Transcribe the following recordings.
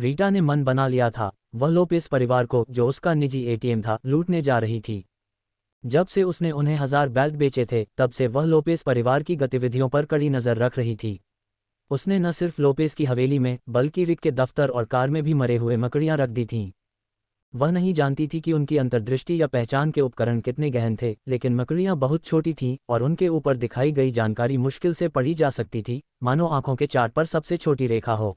रीटा ने मन बना लिया था, वह लोपेस परिवार को, जो उसका निजी एटीएम था, लूटने जा रही थी। जब से उसने उन्हें 1000 बेल्ट बेचे थे, तब से वह लोपेस परिवार की गतिविधियों पर कड़ी नज़र रख रही थी। उसने न सिर्फ लोपेस की हवेली में, बल्कि रिक के दफ्तर और कार में भी मरे हुए मकड़ियां रख दी थीं। वह नहीं जानती थी कि उनकी अंतर्दृष्टि या पहचान के उपकरण कितने गहन थे, लेकिन मकड़ियां बहुत छोटी थीं और उनके ऊपर दिखाई गई जानकारी मुश्किल से पढ़ी जा सकती थी, मानो आंखों के चार्ट पर सबसे छोटी रेखा हो।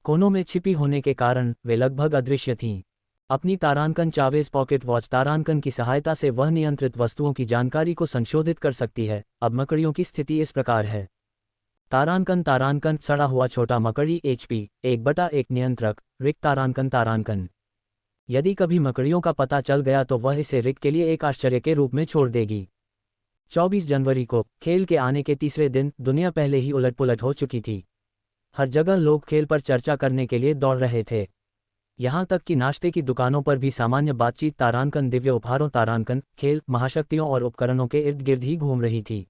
कोनों में छिपी होने के कारण वे लगभग अदृश्य थीं। अपनी तारांकन चावेस पॉकेट वॉच तारांकन की सहायता से वह नियंत्रित वस्तुओं की जानकारी को संशोधित कर सकती है। अब मकड़ियों की स्थिति इस प्रकार है। तारांकन तारांकन सड़ा हुआ छोटा मकड़ी HP 1/1 नियंत्रक रिक तारांकन तारांकन। यदि कभी मकड़ियों का पता चल गया तो वह इसे रिक के लिए एक आश्चर्य के रूप में छोड़ देगी। 24 जनवरी को खेल के आने के तीसरे दिन दुनिया पहले ही उलटपुलट हो चुकी थी। हर जगह लोग खेल पर चर्चा करने के लिए दौड़ रहे थे। यहाँ तक कि नाश्ते की दुकानों पर भी सामान्य बातचीत तारांकन दिव्य उपहारों तारांकन खेल महाशक्तियों और उपकरणों के इर्द गिर्द ही घूम रही थी।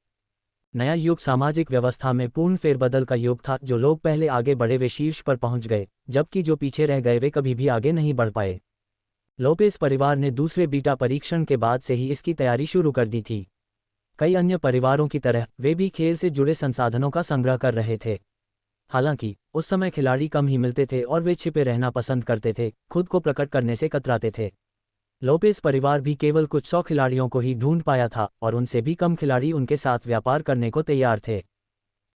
नया युग सामाजिक व्यवस्था में पूर्ण फेरबदल का युग था। जो लोग पहले आगे बढ़े वे शीर्ष पर पहुंच गए, जबकि जो पीछे रह गए वे कभी भी आगे नहीं बढ़ पाए। लोपेस परिवार ने दूसरे बीटा परीक्षण के बाद से ही इसकी तैयारी शुरू कर दी थी। कई अन्य परिवारों की तरह वे भी खेल से जुड़े संसाधनों का संग्रह कर रहे थे। हालांकि उस समय खिलाड़ी कम ही मिलते थे और वे छिपे रहना पसंद करते थे, खुद को प्रकट करने से कतराते थे। लोपेस परिवार भी केवल कुछ 100 खिलाड़ियों को ही ढूंढ पाया था और उनसे भी कम खिलाड़ी उनके साथ व्यापार करने को तैयार थे।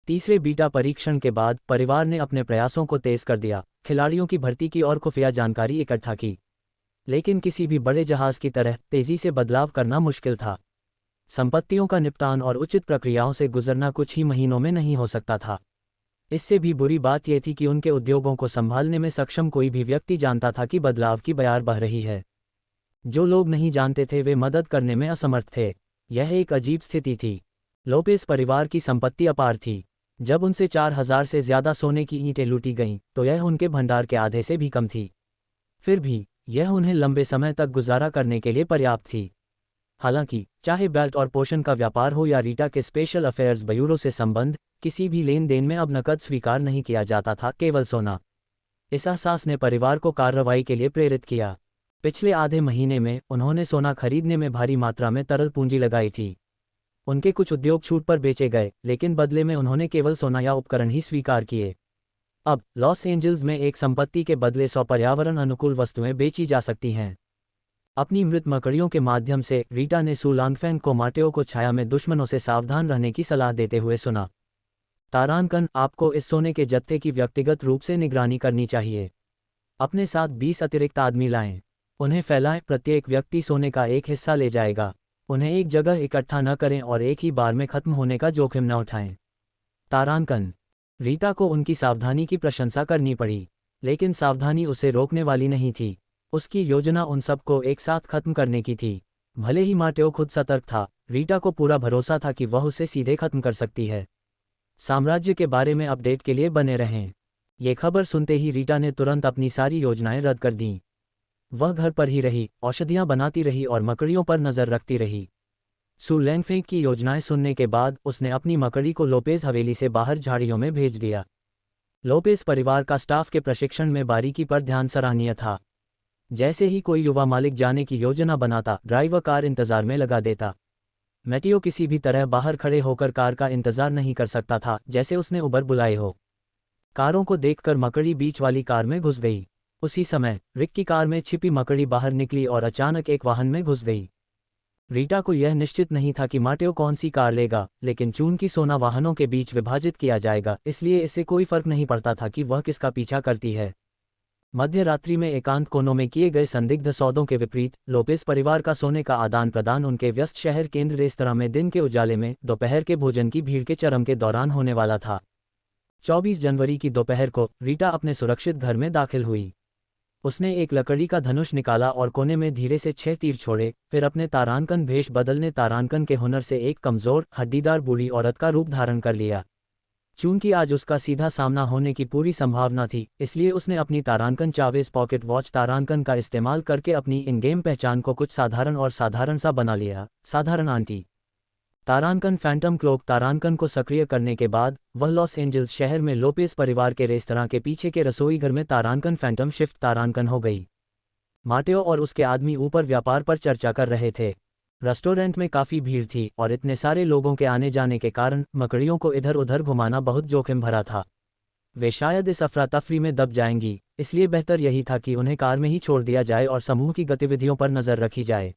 तीसरे बीटा परीक्षण के बाद परिवार ने अपने प्रयासों को तेज कर दिया, खिलाड़ियों की भर्ती की और खुफिया जानकारी इकट्ठा की। लेकिन किसी भी बड़े जहाज की तरह तेजी से बदलाव करना मुश्किल था। संपत्तियों का निपटान और उचित प्रक्रियाओं से गुजरना कुछ ही महीनों में नहीं हो सकता था। इससे भी बुरी बात यह थी कि उनके उद्योगों को संभालने में सक्षम कोई भी व्यक्ति जानता था कि बदलाव की बयार बह रही है। जो लोग नहीं जानते थे वे मदद करने में असमर्थ थे। यह एक अजीब स्थिति थी। लोपेस परिवार की संपत्ति अपार थी। जब उनसे 4000 से ज्यादा सोने की ईंटें लूटी गईं, तो यह उनके भंडार के आधे से भी कम थी। फिर भी यह उन्हें लंबे समय तक गुजारा करने के लिए पर्याप्त थी। हालांकि चाहे बेल्ट और पोषण का व्यापार हो या रीटा के स्पेशल अफेयर्स ब्यूरो से संबंध, किसी भी लेन देन में अब नकद स्वीकार नहीं किया जाता था, केवल सोना। इस एहसास ने परिवार को कार्रवाई के लिए प्रेरित किया। पिछले आधे महीने में उन्होंने सोना खरीदने में भारी मात्रा में तरल पूंजी लगाई थी। उनके कुछ उद्योग छूट पर बेचे गए, लेकिन बदले में उन्होंने केवल सोना या उपकरण ही स्वीकार किए। अब लॉस एंजल्स में एक संपत्ति के बदले 100 पर्यावरण अनुकूल वस्तुएं बेची जा सकती हैं। अपनी मृत मकड़ियों के माध्यम से रीटा ने सू लांगफेंग को माटेओ को छाया में दुश्मनों से सावधान रहने की सलाह देते हुए सुना। तारांकन, आपको इस सोने के जत्थे की व्यक्तिगत रूप से निगरानी करनी चाहिए। अपने साथ 20 अतिरिक्त आदमी लाएं। उन्हें फैलाएं। प्रत्येक व्यक्ति सोने का एक हिस्सा ले जाएगा। उन्हें एक जगह इकट्ठा न करें और एक ही बार में खत्म होने का जोखिम न उठाएं। तारांकन। रीटा को उनकी सावधानी की प्रशंसा करनी पड़ी, लेकिन सावधानी उसे रोकने वाली नहीं थी। उसकी योजना उन सबको एक साथ खत्म करने की थी। भले ही माटेओ खुद सतर्क था, रीटा को पूरा भरोसा था कि वह उसे सीधे खत्म कर सकती है। साम्राज्य के बारे में अपडेट के लिए बने रहें। ये खबर सुनते ही रीटा ने तुरंत अपनी सारी योजनाएं रद्द कर दीं। वह घर पर ही रही, औषधियां बनाती रही और मकड़ियों पर नजर रखती रही। सू लैंगफेंग की योजनाएं सुनने के बाद उसने अपनी मकड़ी को लोपेस हवेली से बाहर झाड़ियों में भेज दिया। लोपेस परिवार का स्टाफ के प्रशिक्षण में बारीकी पर ध्यान सराहनीय था। जैसे ही कोई युवा मालिक जाने की योजना बनाता, ड्राइवर कार इंतजार में लगा देता। मैटियो किसी भी तरह बाहर खड़े होकर कार का इंतजार नहीं कर सकता था, जैसे उसने उबर बुलाए हो। कारों को देखकर मकड़ी बीच वाली कार में घुस गई। उसी समय रिक की कार में छिपी मकड़ी बाहर निकली और अचानक एक वाहन में घुस गई। रीटा को यह निश्चित नहीं था कि माटेओ कौन सी कार लेगा, लेकिन चूंकि सोना वाहनों के बीच विभाजित किया जाएगा, इसलिए इससे कोई फर्क नहीं पड़ता था कि वह किसका पीछा करती है। मध्य रात्रि में एकांत कोनों में किए गए संदिग्ध सौदों के विपरीत, लोपेस परिवार का सोने का आदान प्रदान उनके व्यस्त शहर केंद्र रेस्तरां में दिन के उजाले में दोपहर के भोजन की भीड़ के चरम के दौरान होने वाला था। 24 जनवरी की दोपहर को रीटा अपने सुरक्षित घर में दाखिल हुई। उसने एक लकड़ी का धनुष निकाला और कोने में धीरे से 6 तीर छोड़े, फिर अपने तारांकन भेष बदलने तारांकन के हुनर से एक कमजोर, हड्डीदार बूढ़ी औरत का रूप धारण कर लिया। चूंकि आज उसका सीधा सामना होने की पूरी संभावना थी, इसलिए उसने अपनी तारांकन चावेस पॉकेट वॉच तारांकन का इस्तेमाल करके अपनी इन गेम पहचान को कुछ साधारण और साधारण सा बना लिया। साधारण आंटी। तारानकन फैंटम क्लोक तारानकन को सक्रिय करने के बाद वह लॉस एंजल्स शहर में लोपेस परिवार के रेस्तरां के पीछे के रसोई घर में तारानकन फैंटम शिफ्ट तारानकन हो गई। माटेओ और उसके आदमी ऊपर व्यापार पर चर्चा कर रहे थे। रेस्टोरेंट में काफ़ी भीड़ थी और इतने सारे लोगों के आने जाने के कारण मकड़ियों को इधर उधर घुमाना बहुत जोखिम भरा था। वे शायद इस अफरा तफरी में दब जाएंगी, इसलिए बेहतर यही था कि उन्हें कार में ही छोड़ दिया जाए और समूह की गतिविधियों पर नज़र रखी जाए।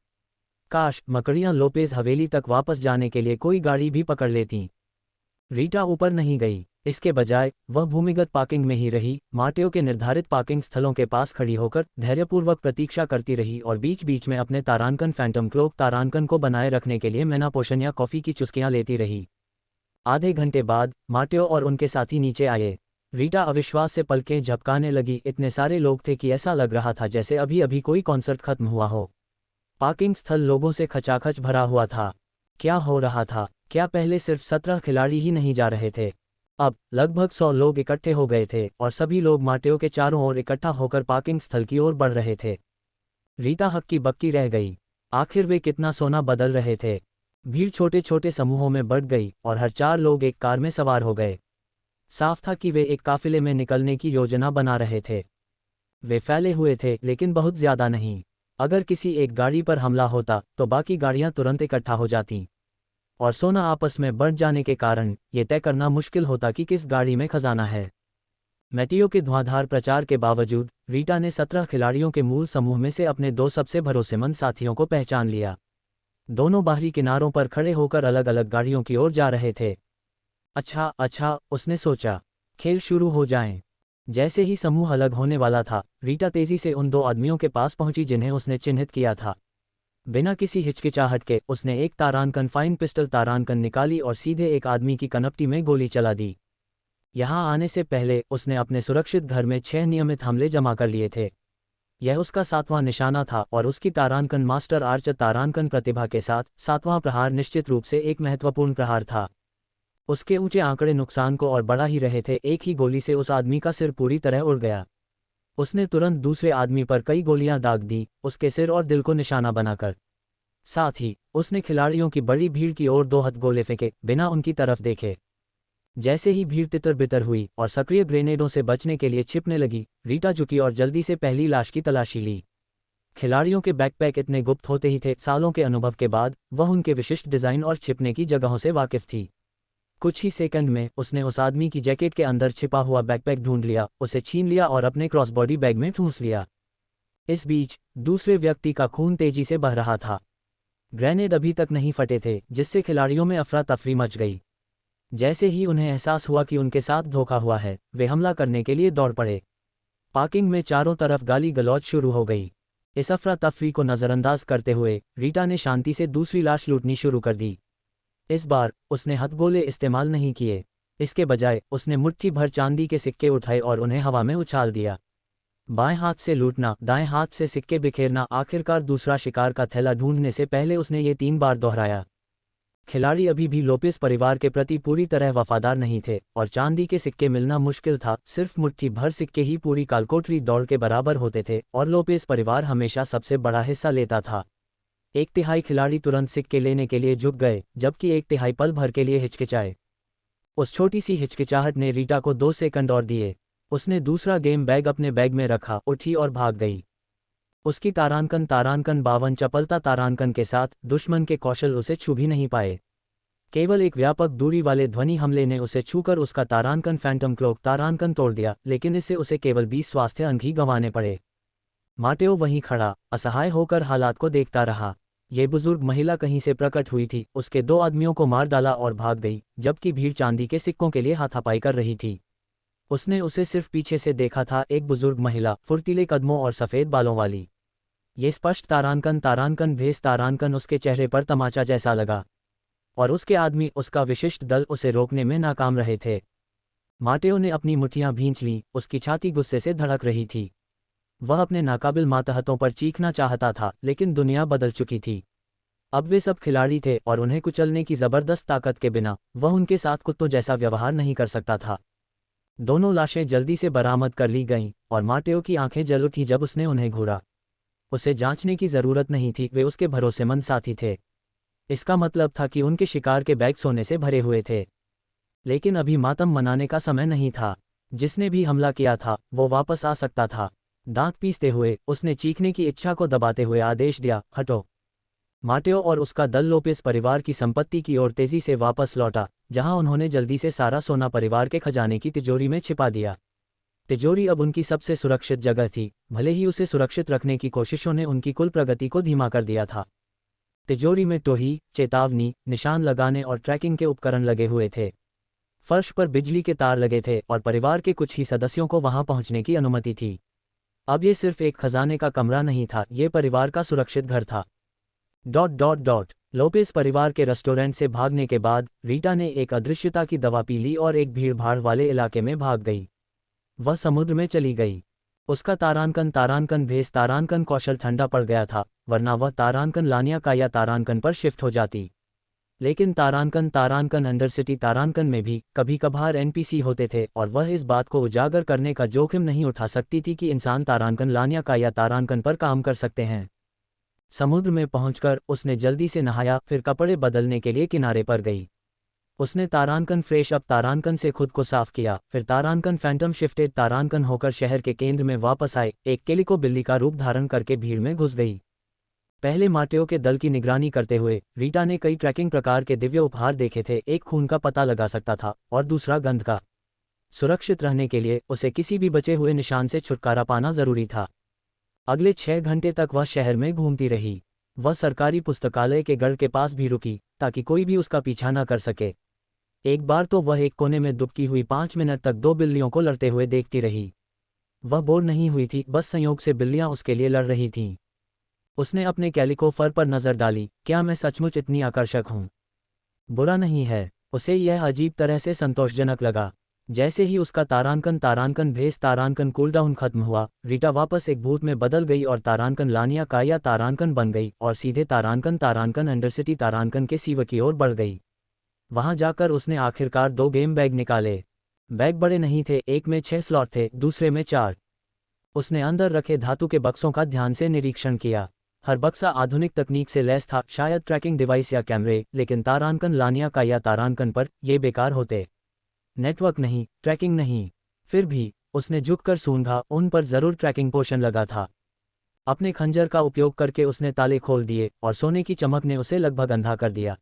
काश मकड़ियां लोपेज हवेली तक वापस जाने के लिए कोई गाड़ी भी पकड़ लेतीं। रीटा ऊपर नहीं गई, इसके बजाय वह भूमिगत पार्किंग में ही रही। माटेओ के निर्धारित पार्किंग स्थलों के पास खड़ी होकर धैर्यपूर्वक प्रतीक्षा करती रही और बीच बीच में अपने तारानकन फैंटम क्लोक तारानकन को बनाए रखने के लिए मैना पोशन या कॉफ़ी की चुस्कियां लेती रही। आधे घंटे बाद माटेओ और उनके साथी नीचे आए। रीटा अविश्वास से पलकें झपकाने लगी। इतने सारे लोग थे कि ऐसा लग रहा था जैसे अभी अभी कोई कॉन्सर्ट खत्म हुआ हो। पार्किंग स्थल लोगों से खचाखच भरा हुआ था। क्या हो रहा था? क्या पहले सिर्फ 17 खिलाड़ी ही नहीं जा रहे थे? अब लगभग 100 लोग इकट्ठे हो गए थे और सभी लोग माटेओ के चारों ओर इकट्ठा होकर पार्किंग स्थल की ओर बढ़ रहे थे। रीटा हक्की बक्की रह गई। आखिर वे कितना सोना बदल रहे थे। भीड़ छोटे छोटे समूहों में बढ़ गई और हर 4 लोग एक कार में सवार हो गए। साफ था कि वे एक काफिले में निकलने की योजना बना रहे थे। वे फैले हुए थे लेकिन बहुत ज्यादा नहीं। अगर किसी एक गाड़ी पर हमला होता तो बाकी गाड़ियां तुरंत इकट्ठा हो जातीं और सोना आपस में बढ़ जाने के कारण ये तय करना मुश्किल होता कि किस गाड़ी में खजाना है। मैटियो के धुआंधार प्रचार के बावजूद रीटा ने 17 खिलाड़ियों के मूल समूह में से अपने 2 सबसे भरोसेमंद साथियों को पहचान लिया। दोनों बाहरी किनारों पर खड़े होकर अलग अलग गाड़ियों की ओर जा रहे थे। अच्छा, उसने सोचा, खेल शुरू हो जाएं। जैसे ही समूह अलग होने वाला था, रीटा तेजी से उन 2 आदमियों के पास पहुंची जिन्हें उसने चिन्हित किया था। बिना किसी हिचकिचाहट के उसने एक तारानकन फाइन पिस्टल तारानकन निकाली और सीधे एक आदमी की कनपटी में गोली चला दी। यहां आने से पहले उसने अपने सुरक्षित घर में 6 नियमित हमले जमा कर लिए थे। यह उसका 7वां निशाना था और उसकी तारानकन मास्टर आर्चर तारानकन प्रतिभा के साथ 7वां प्रहार निश्चित रूप से एक महत्वपूर्ण प्रहार था। उसके ऊंचे आंकड़े नुकसान को और बढ़ा ही रहे थे। एक ही गोली से उस आदमी का सिर पूरी तरह उड़ गया। उसने तुरंत दूसरे आदमी पर कई गोलियां दाग दी, उसके सिर और दिल को निशाना बनाकर। साथ ही उसने खिलाड़ियों की बड़ी भीड़ की ओर 2 हथगोले फेंके, बिना उनकी तरफ देखे। जैसे ही भीड़ तितर बितर हुई और सक्रिय ग्रेनेडों से बचने के लिए छिपने लगी, रीटा झुकी और जल्दी से पहली लाश की तलाशी ली। खिलाड़ियों के बैकपैक इतने गुप्त होते ही थे। सालों के अनुभव के बाद वह उनके विशिष्ट डिज़ाइन और छिपने की जगहों से वाकिफ थी। कुछ ही सेकंड में उसने उस आदमी की जैकेट के अंदर छिपा हुआ बैकपैक ढूंढ लिया, उसे छीन लिया और अपने क्रॉसबॉडी बैग में ठूंस लिया। इस बीच दूसरे व्यक्ति का खून तेजी से बह रहा था। ग्रेनेड अभी तक नहीं फटे थे, जिससे खिलाड़ियों में अफरा तफरी मच गई। जैसे ही उन्हें एहसास हुआ कि उनके साथ धोखा हुआ है, वे हमला करने के लिए दौड़ पड़े। पार्किंग में चारों तरफ गाली गलौज शुरू हो गई। इस अफरा तफरी को नज़रअंदाज करते हुए रीटा ने शांति से दूसरी लाश लूटनी शुरू कर दी। इस बार उसने हथगोले इस्तेमाल नहीं किए। इसके बजाय उसने मुट्ठी भर चांदी के सिक्के उठाए और उन्हें हवा में उछाल दिया। बाएं हाथ से लूटना, दाएं हाथ से सिक्के बिखेरना। आखिरकार दूसरा शिकार का थैला ढूंढने से पहले उसने ये 3 बार दोहराया। खिलाड़ी अभी भी लोपेस परिवार के प्रति पूरी तरह वफादार नहीं थे और चांदी के सिक्के मिलना मुश्किल था। सिर्फ मुट्ठी भर सिक्के ही पूरी कालकोठरी दौड़ के बराबर होते थे और लोपेस परिवार हमेशा सबसे बड़ा हिस्सा लेता था। 1/3 खिलाड़ी तुरंत सिक्के लेने के लिए झुक गए, जबकि 1/3 पल भर के लिए हिचकिचाए। उस छोटी सी हिचकिचाहट ने रीटा को 2 सेकंड और दिए। उसने दूसरा गेम बैग अपने बैग में रखा, उठी और भाग गई। उसकी तारानकन 52 चपलता तारानकन के साथ दुश्मन के कौशल उसे छू भी नहीं पाए। केवल एक व्यापक दूरी वाले ध्वनि हमले ने उसे छूकर उसका तारानकन फैंटम क्लोक तारानकन तोड़ दिया, लेकिन इससे उसे केवल 20 स्वास्थ्य अंक ही गंवाने पड़े। माटेओ वहीं खड़ा असहाय होकर हालात को देखता रहा। ये बुजुर्ग महिला कहीं से प्रकट हुई थी, उसके 2 आदमियों को मार डाला और भाग गई, जबकि भीड़ चांदी के सिक्कों के लिए हाथापाई कर रही थी। उसने उसे सिर्फ पीछे से देखा था, एक बुजुर्ग महिला, फुर्तीले कदमों और सफ़ेद बालों वाली। ये स्पष्ट तारानकन भेस तारानकन उसके चेहरे पर तमाचा जैसा लगा, और उसके आदमी, उसका विशिष्ट दल उसे रोकने में नाकाम रहे थे। माटेओ ने अपनी मुट्ठियां भींच लीं, उसकी छाती गुस्से से धड़क रही थी। वह अपने नाकाबिल मातहतों पर चीखना चाहता था, लेकिन दुनिया बदल चुकी थी। अब वे सब खिलाड़ी थे और उन्हें कुचलने की ज़बरदस्त ताकत के बिना वह उनके साथ कुत्तों जैसा व्यवहार नहीं कर सकता था। दोनों लाशें जल्दी से बरामद कर ली गईं और माटेओ की आंखें जल उठी जब उसने उन्हें घूरा। उसे जांचने की ज़रूरत नहीं थी, वे उसके भरोसेमंद साथी थे। इसका मतलब था कि उनके शिकार के बैग सोने से भरे हुए थे। लेकिन अभी मातम मनाने का समय नहीं था। जिसने भी हमला किया था वो वापस आ सकता था। दांत पीसते हुए उसने चीखने की इच्छा को दबाते हुए आदेश दिया, हटो। माटेओ और उसका दल लोपेस परिवार की संपत्ति की ओर तेजी से वापस लौटा, जहां उन्होंने जल्दी से सारा सोना परिवार के खजाने की तिजोरी में छिपा दिया। तिजोरी अब उनकी सबसे सुरक्षित जगह थी, भले ही उसे सुरक्षित रखने की कोशिशों ने उनकी कुल प्रगति को धीमा कर दिया था। तिजोरी में टोही, चेतावनी, निशान लगाने और ट्रैकिंग के उपकरण लगे हुए थे। फर्श पर बिजली के तार लगे थे और परिवार के कुछ ही सदस्यों को वहां पहुंचने की अनुमति थी। अब ये सिर्फ एक खजाने का कमरा नहीं था, ये परिवार का सुरक्षित घर था। लोपेस परिवार के रेस्टोरेंट से भागने के बाद रीटा ने एक अदृश्यता की दवा पी ली और एक भीड़भाड़ वाले इलाके में भाग गई। वह समुद्र में चली गई। उसका तारांकन भेस तारांकन कौशल ठंडा पड़ गया था, वरना वह तारांकन लानिया का या तारांकन पर शिफ्ट हो जाती। लेकिन तारांकन अंडरसिटी तारांकन में भी कभी कभार एनपीसी होते थे और वह इस बात को उजागर करने का जोखिम नहीं उठा सकती थी कि इंसान तारांकन लानिया का या तारांकन पर काम कर सकते हैं। समुद्र में पहुंचकर उसने जल्दी से नहाया, फिर कपड़े बदलने के लिए किनारे पर गई। उसने तारांकन फ्रेश अप तारांकन से खुद को साफ किया, फिर तारांकन फैंटम शिफ्टेड तारांकन होकर शहर के केंद्र में वापस आए, एक केलिको बिल्ली का रूप धारण करके भीड़ में घुस गई। पहले माटेओ के दल की निगरानी करते हुए रीटा ने कई ट्रैकिंग प्रकार के दिव्य उपहार देखे थे। एक खून का पता लगा सकता था और दूसरा गंध का। सुरक्षित रहने के लिए उसे किसी भी बचे हुए निशान से छुटकारा पाना जरूरी था। अगले 6 घंटे तक वह शहर में घूमती रही। वह सरकारी पुस्तकालय के गढ़ के पास भी रुकी ताकि कोई भी उसका पीछा न कर सके। एक बार तो वह एक कोने में दुबकी हुई 5 मिनट तक 2 बिल्लियों को लड़ते हुए देखती रही। वह बोर नहीं हुई थी, बस संयोग से बिल्लियां उसके लिए लड़ रही थीं। उसने अपने कैलिको फर पर नजर डाली, क्या मैं सचमुच इतनी आकर्षक हूं? बुरा नहीं है। उसे यह अजीब तरह से संतोषजनक लगा। जैसे ही उसका तारांकन भेस तारांकन कूलडाउन खत्म हुआ, रीटा वापस एक भूत में बदल गई और तारांकन लानिया का या तारांकन बन गई और सीधे तारांकन अंडरसिटी तारांकन के सीवर की ओर बढ़ गई। वहां जाकर उसने आखिरकार 2 गेम बैग निकाले। बैग बड़े नहीं थे, एक में 6 स्लॉट थे, दूसरे में 4। उसने अंदर रखे धातु के बक्सों का ध्यान से निरीक्षण किया। हर बक्सा आधुनिक तकनीक से लैस था, शायद ट्रैकिंग डिवाइस या कैमरे, लेकिन तारांकन लानिया का या तारांकन पर ये बेकार होते। नेटवर्क नहीं, ट्रैकिंग नहीं। फिर भी उसने झुककर सूंघा, उन पर जरूर ट्रैकिंग पोशन लगा था। अपने खंजर का उपयोग करके उसने ताले खोल दिए और सोने की चमक ने उसे लगभग अंधा कर दिया।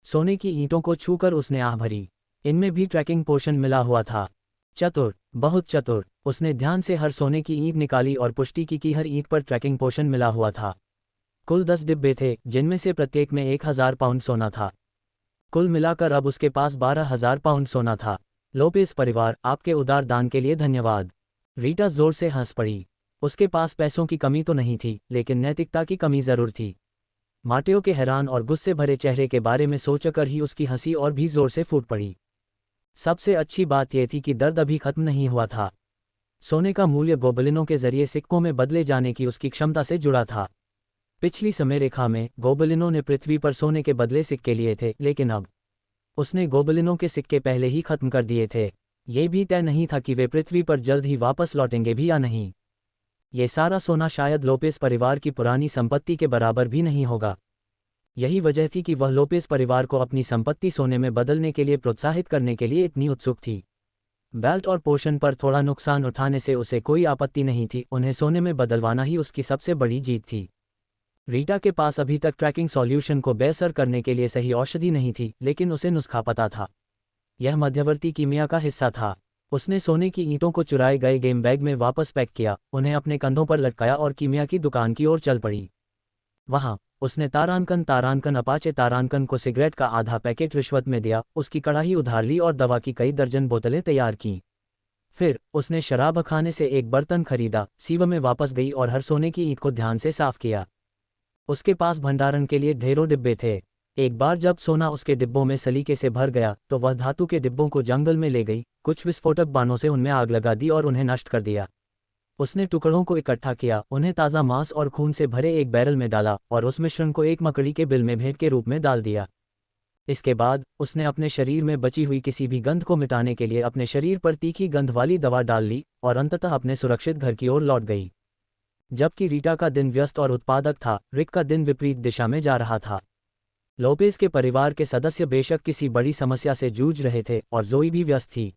सोने की ईंटों को छूकर उसने आह भरी। इनमें भी ट्रैकिंग पोशन मिला हुआ था। चतुर, बहुत चतुर। उसने ध्यान से हर सोने की ईंट निकाली और पुष्टि की कि हर ईंट पर ट्रैकिंग पोशन मिला हुआ था। कुल 10 डिब्बे थे, जिनमें से प्रत्येक में 1000 पाउंड सोना था। कुल मिलाकर अब उसके पास 12,000 पाउंड सोना था। लोपेस परिवार, आपके उदार दान के लिए धन्यवाद। रीटा जोर से हंस पड़ी। उसके पास पैसों की कमी तो नहीं थी, लेकिन नैतिकता की कमी जरूर थी। माटेओ के हैरान और गुस्से भरे चेहरे के बारे में सोचकर ही उसकी हंसी और भी जोर से फूट पड़ी। सबसे अच्छी बात यह थी कि दर्द अभी खत्म नहीं हुआ था। सोने का मूल्य गोबलिनों के जरिए सिक्कों में बदले जाने की उसकी क्षमता से जुड़ा था। पिछली समय रेखा में गोबलिनों ने पृथ्वी पर सोने के बदले सिक्के लिए थे, लेकिन अब उसने गोबलिनों के सिक्के पहले ही खत्म कर दिए थे। ये भी तय नहीं था कि वे पृथ्वी पर जल्द ही वापस लौटेंगे भी या नहीं। ये सारा सोना शायद लोपेस परिवार की पुरानी संपत्ति के बराबर भी नहीं होगा। यही वजह थी कि वह लोपेस परिवार को अपनी संपत्ति सोने में बदलने के लिए प्रोत्साहित करने के लिए इतनी उत्सुक थी। बेल्ट और पोर्शन पर थोड़ा नुकसान उठाने से उसे कोई आपत्ति नहीं थी, उन्हें सोने में बदलवाना ही उसकी सबसे बड़ी जीत थी। रीटा के पास अभी तक ट्रैकिंग सॉल्यूशन को बेअसर करने के लिए सही औषधि नहीं थी, लेकिन उसे नुस्खा पता था। यह मध्यवर्ती कीमिया का हिस्सा था। उसने सोने की ईंटों को चुराए गए गेम बैग में वापस पैक किया, उन्हें अपने कंधों पर लटकाया और कीमिया की दुकान की ओर चल पड़ी। वहां उसने तारांकन अपाचे तारांकन को सिगरेट का आधा पैकेट रिश्वत में दिया, उसकी कड़ाही उधार ली और दवा की कई दर्जन बोतलें तैयार कीं। फिर उसने शराब खाने से एक बर्तन खरीदा, सीवर में वापस गई और हर सोने की ईंट को ध्यान से साफ किया। उसके पास भंडारण के लिए ढेरों डिब्बे थे। एक बार जब सोना उसके डिब्बों में सलीके से भर गया तो वह धातु के डिब्बों को जंगल में ले गई, कुछ विस्फोटक बाणों से उनमें आग लगा दी और उन्हें नष्ट कर दिया। उसने टुकड़ों को इकट्ठा किया, उन्हें ताज़ा मांस और खून से भरे एक बैरल में डाला और उस मिश्रण को एक मकड़ी के बिल में भेंट के रूप में डाल दिया। इसके बाद उसने अपने शरीर में बची हुई किसी भी गंध को मिटाने के लिए अपने शरीर पर तीखी गंध वाली दवा डाल ली और अंततः अपने सुरक्षित घर की ओर लौट गई। जबकि रीटा का दिन व्यस्त और उत्पादक था, रिक का दिन विपरीत दिशा में जा रहा था। लोपेज के परिवार के सदस्य बेशक किसी बड़ी समस्या से जूझ रहे थे और जोई भी व्यस्त थी।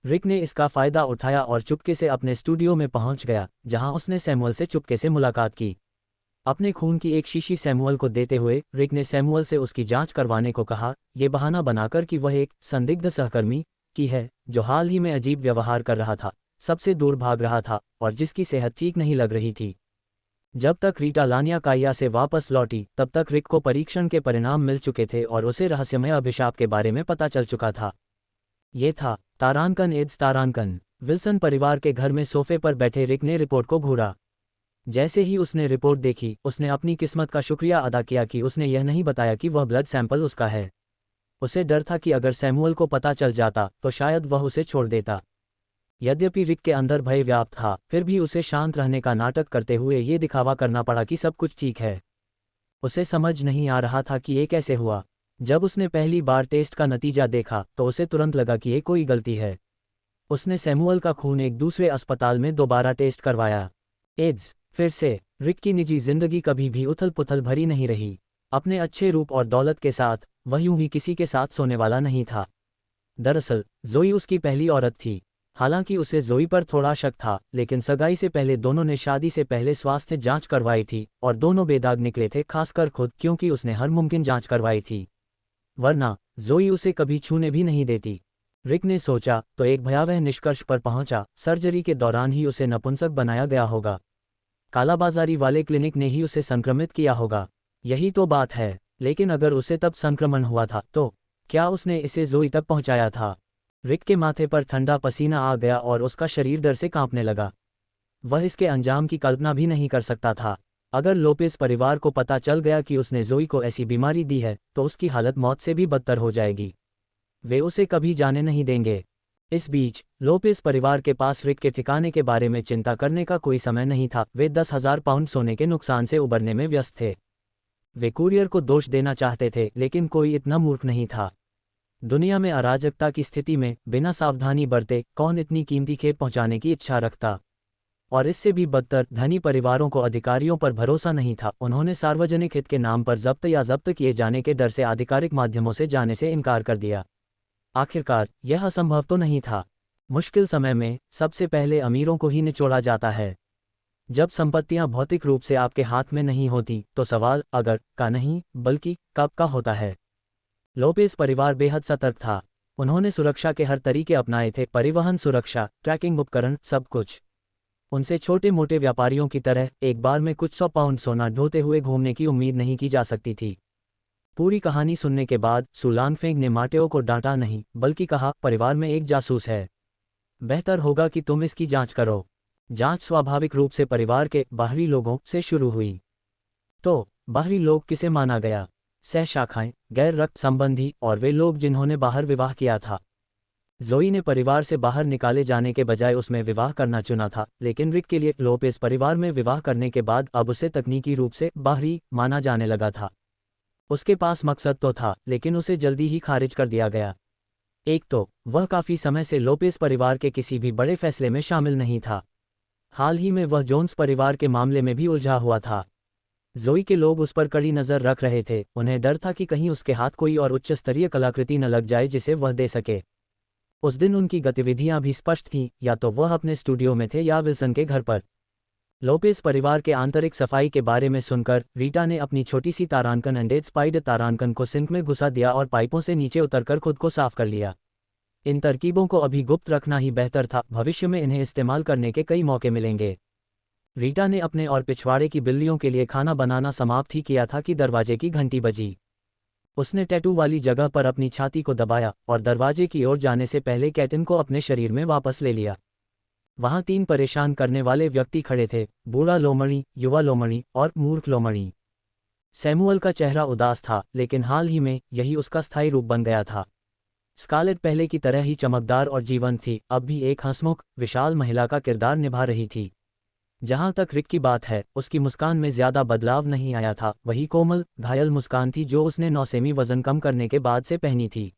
रिक ने इसका फायदा उठाया और चुपके से अपने स्टूडियो में पहुंच गया, जहां उसने सैमुअल से चुपके से मुलाकात की। अपने खून की एक शीशी सैमुअल को देते हुए रिक ने सैमुअल से उसकी जांच करवाने को कहा, ये बहाना बनाकर कि वह एक संदिग्ध सहकर्मी की है जो हाल ही में अजीब व्यवहार कर रहा था, सबसे दूर भाग रहा था और जिसकी सेहत ठीक नहीं लग रही थी। जब तक रीटा लानिया काइया से वापस लौटी तब तक रिक को परीक्षण के परिणाम मिल चुके थे और उसे रहस्यमय अभिशाप के बारे में पता चल चुका था। ये था तारांकन एड्स तारांकन। विल्सन परिवार के घर में सोफे पर बैठे रिक ने रिपोर्ट को घूरा। जैसे ही उसने रिपोर्ट देखी उसने अपनी किस्मत का शुक्रिया अदा किया कि उसने यह नहीं बताया कि वह ब्लड सैंपल उसका है। उसे डर था कि अगर सैमुअल को पता चल जाता तो शायद वह उसे छोड़ देता। यद्यपि रिक के अंदर भय व्याप्त था, फिर भी उसे शांत रहने का नाटक करते हुए ये दिखावा करना पड़ा कि सब कुछ ठीक है। उसे समझ नहीं आ रहा था कि ये कैसे हुआ। जब उसने पहली बार टेस्ट का नतीजा देखा तो उसे तुरंत लगा कि ये कोई गलती है। उसने सैमुअल का खून एक दूसरे अस्पताल में दोबारा टेस्ट करवाया। एड्स फिर से। रिक की निजी जिंदगी कभी भी उथल पुथल भरी नहीं रही। अपने अच्छे रूप और दौलत के साथ वह यूं ही किसी के साथ सोने वाला नहीं था। दरअसल जोई उसकी पहली औरत थी। हालांकि उसे जोई पर थोड़ा शक था, लेकिन सगाई से पहले दोनों ने शादी से पहले स्वास्थ्य जांच करवाई थी और दोनों बेदाग निकले थे, खासकर खुद, क्योंकि उसने हर मुमकिन जांच करवाई थी। वरना जोई उसे कभी छूने भी नहीं देती। रिक ने सोचा तो एक भयावह निष्कर्ष पर पहुंचा, सर्जरी के दौरान ही उसे नपुंसक बनाया गया होगा। कालाबाजारी वाले क्लिनिक ने ही उसे संक्रमित किया होगा। यही तो बात है। लेकिन अगर उसे तब संक्रमण हुआ था तो क्या उसने इसे जोई तक पहुंचाया था? रिक के माथे पर ठंडा पसीना आ गया और उसका शरीर डर से कांपने लगा। वह इसके अंजाम की कल्पना भी नहीं कर सकता था। अगर लोपेज परिवार को पता चल गया कि उसने जोई को ऐसी बीमारी दी है तो उसकी हालत मौत से भी बदतर हो जाएगी। वे उसे कभी जाने नहीं देंगे। इस बीच लोपेज परिवार के पास रिक के ठिकाने के बारे में चिंता करने का कोई समय नहीं था। वे 10,000 पाउंड सोने के नुकसान से उबरने में व्यस्त थे। वे कुरियर को दोष देना चाहते थे, लेकिन कोई इतना मूर्ख नहीं था। दुनिया में अराजकता की स्थिति में बिना सावधानी बरते कौन इतनी कीमती खेप पहुंचाने की इच्छा रखता? और इससे भी बदतर, धनी परिवारों को अधिकारियों पर भरोसा नहीं था। उन्होंने सार्वजनिक हित के नाम पर जब्त या जब्त किए जाने के डर से आधिकारिक माध्यमों से जाने से इनकार कर दिया। आखिरकार यह असंभव तो नहीं था। मुश्किल समय में सबसे पहले अमीरों को ही निचोड़ा जाता है। जब संपत्तियां भौतिक रूप से आपके हाथ में नहीं होती तो सवाल अगर का नहीं बल्कि कब का होता है। लोपेज परिवार बेहद सतर्क था। उन्होंने सुरक्षा के हर तरीके अपनाए थे, परिवहन सुरक्षा, ट्रैकिंग उपकरण, सब कुछ। उनसे छोटे मोटे व्यापारियों की तरह एक बार में कुछ 100 पाउंड सोना ढोते हुए घूमने की उम्मीद नहीं की जा सकती थी। पूरी कहानी सुनने के बाद सुलानफेंग ने माटेओ को डांटा नहीं, बल्कि कहा, परिवार में एक जासूस है। बेहतर होगा कि तुम इसकी जांच करो। जांच स्वाभाविक रूप से परिवार के बाहरी लोगों से शुरू हुई। तो बाहरी लोग किसे माना गया? सह शाखाएं, गैर रक्त संबंधी और वे लोग जिन्होंने बाहर विवाह किया था। जोई ने परिवार से बाहर निकाले जाने के बजाय उसमें विवाह करना चुना था, लेकिन रिक के लिए लोपेज परिवार में विवाह करने के बाद अब उसे तकनीकी रूप से बाहरी माना जाने लगा था। उसके पास मकसद तो था, लेकिन उसे जल्दी ही खारिज कर दिया गया। एक तो वह काफी समय से लोपेज परिवार के किसी भी बड़े फैसले में शामिल नहीं था। हाल ही में वह जोन्स परिवार के मामले में भी उलझा हुआ था। जोई के लोग उस पर कड़ी नजर रख रहे थे। उन्हें डर था कि कहीं उसके हाथ कोई और उच्च स्तरीय कलाकृति न लग जाए जिसे वह दे सके। उस दिन उनकी गतिविधियां भी स्पष्ट थीं, या तो वह अपने स्टूडियो में थे या विल्सन के घर पर। लोपेज परिवार के आंतरिक सफाई के बारे में सुनकर रीटा ने अपनी छोटी सी तारांकन एंडेड स्पाइडर तारांकन को सिंक में घुसा दिया और पाइपों से नीचे उतरकर खुद को साफ कर लिया। इन तरकीबों को अभी गुप्त रखना ही बेहतर था, भविष्य में इन्हें इस्तेमाल करने के कई मौके मिलेंगे। रीटा ने अपने और पिछवाड़े की बिल्लियों के लिए खाना बनाना समाप्त ही किया था कि दरवाजे की घंटी बजी। उसने टैटू वाली जगह पर अपनी छाती को दबाया और दरवाजे की ओर जाने से पहले कैटिन को अपने शरीर में वापस ले लिया। वहां 3 परेशान करने वाले व्यक्ति खड़े थे, बूढ़ा लोमड़ी, युवा लोमड़ी और मूर्ख लोमड़ी। सैमुअल का चेहरा उदास था, लेकिन हाल ही में यही उसका स्थायी रूप बन गया था। स्कारलेट पहले की तरह ही चमकदार और जीवंत थी, अब भी एक हंसमुख, विशाल महिला का किरदार निभा रही थी। जहां तक रिक की बात है, उसकी मुस्कान में ज्यादा बदलाव नहीं आया था। वही कोमल, घायल मुस्कान थी जो उसने 9 सेमी वजन कम करने के बाद से पहनी थी।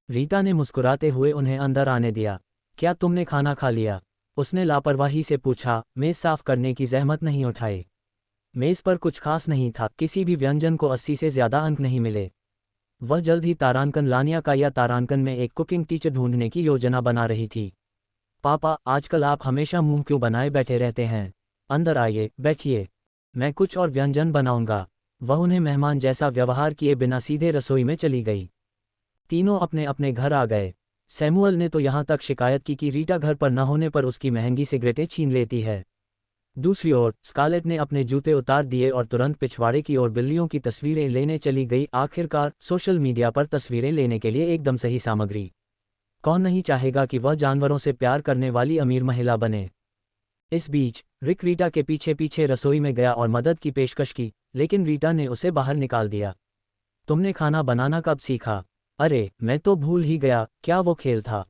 रीटा ने मुस्कुराते हुए उन्हें अंदर आने दिया। क्या तुमने खाना खा लिया? उसने लापरवाही से पूछा, मेज साफ करने की जहमत नहीं उठाई। मेज़ पर कुछ खास नहीं था, किसी भी व्यंजन को 80 से ज़्यादा अंक नहीं मिले। वह जल्द ही तारांकन लानिया का या तारांकन में एक कुकिंग टीचर ढूंढने की योजना बना रही थी। पापा, आजकल आप हमेशा मुंह क्यों बनाए बैठे रहते हैं? अंदर आइए, बैठिए। मैं कुछ और व्यंजन बनाऊंगा। वह उन्हें मेहमान जैसा व्यवहार किए बिना सीधे रसोई में चली गई। तीनों अपने अपने घर आ गए। सैमुअल ने तो यहाँ तक शिकायत की कि रीटा घर पर न होने पर उसकी महंगी सिगरेटें छीन लेती है। दूसरी ओर स्कारलेट ने अपने जूते उतार दिए और तुरंत पिछवाड़े की ओर बिल्लियों की तस्वीरें लेने चली गई। आखिरकार सोशल मीडिया पर तस्वीरें लेने के लिए एकदम सही सामग्री। कौन नहीं चाहेगा कि वह जानवरों से प्यार करने वाली अमीर महिला बने। इस बीच रिक रीटा के पीछे पीछे रसोई में गया और मदद की पेशकश की, लेकिन रीटा ने उसे बाहर निकाल दिया। तुमने खाना बनाना कब सीखा? अरे, मैं तो भूल ही गया, क्या वो खेल था?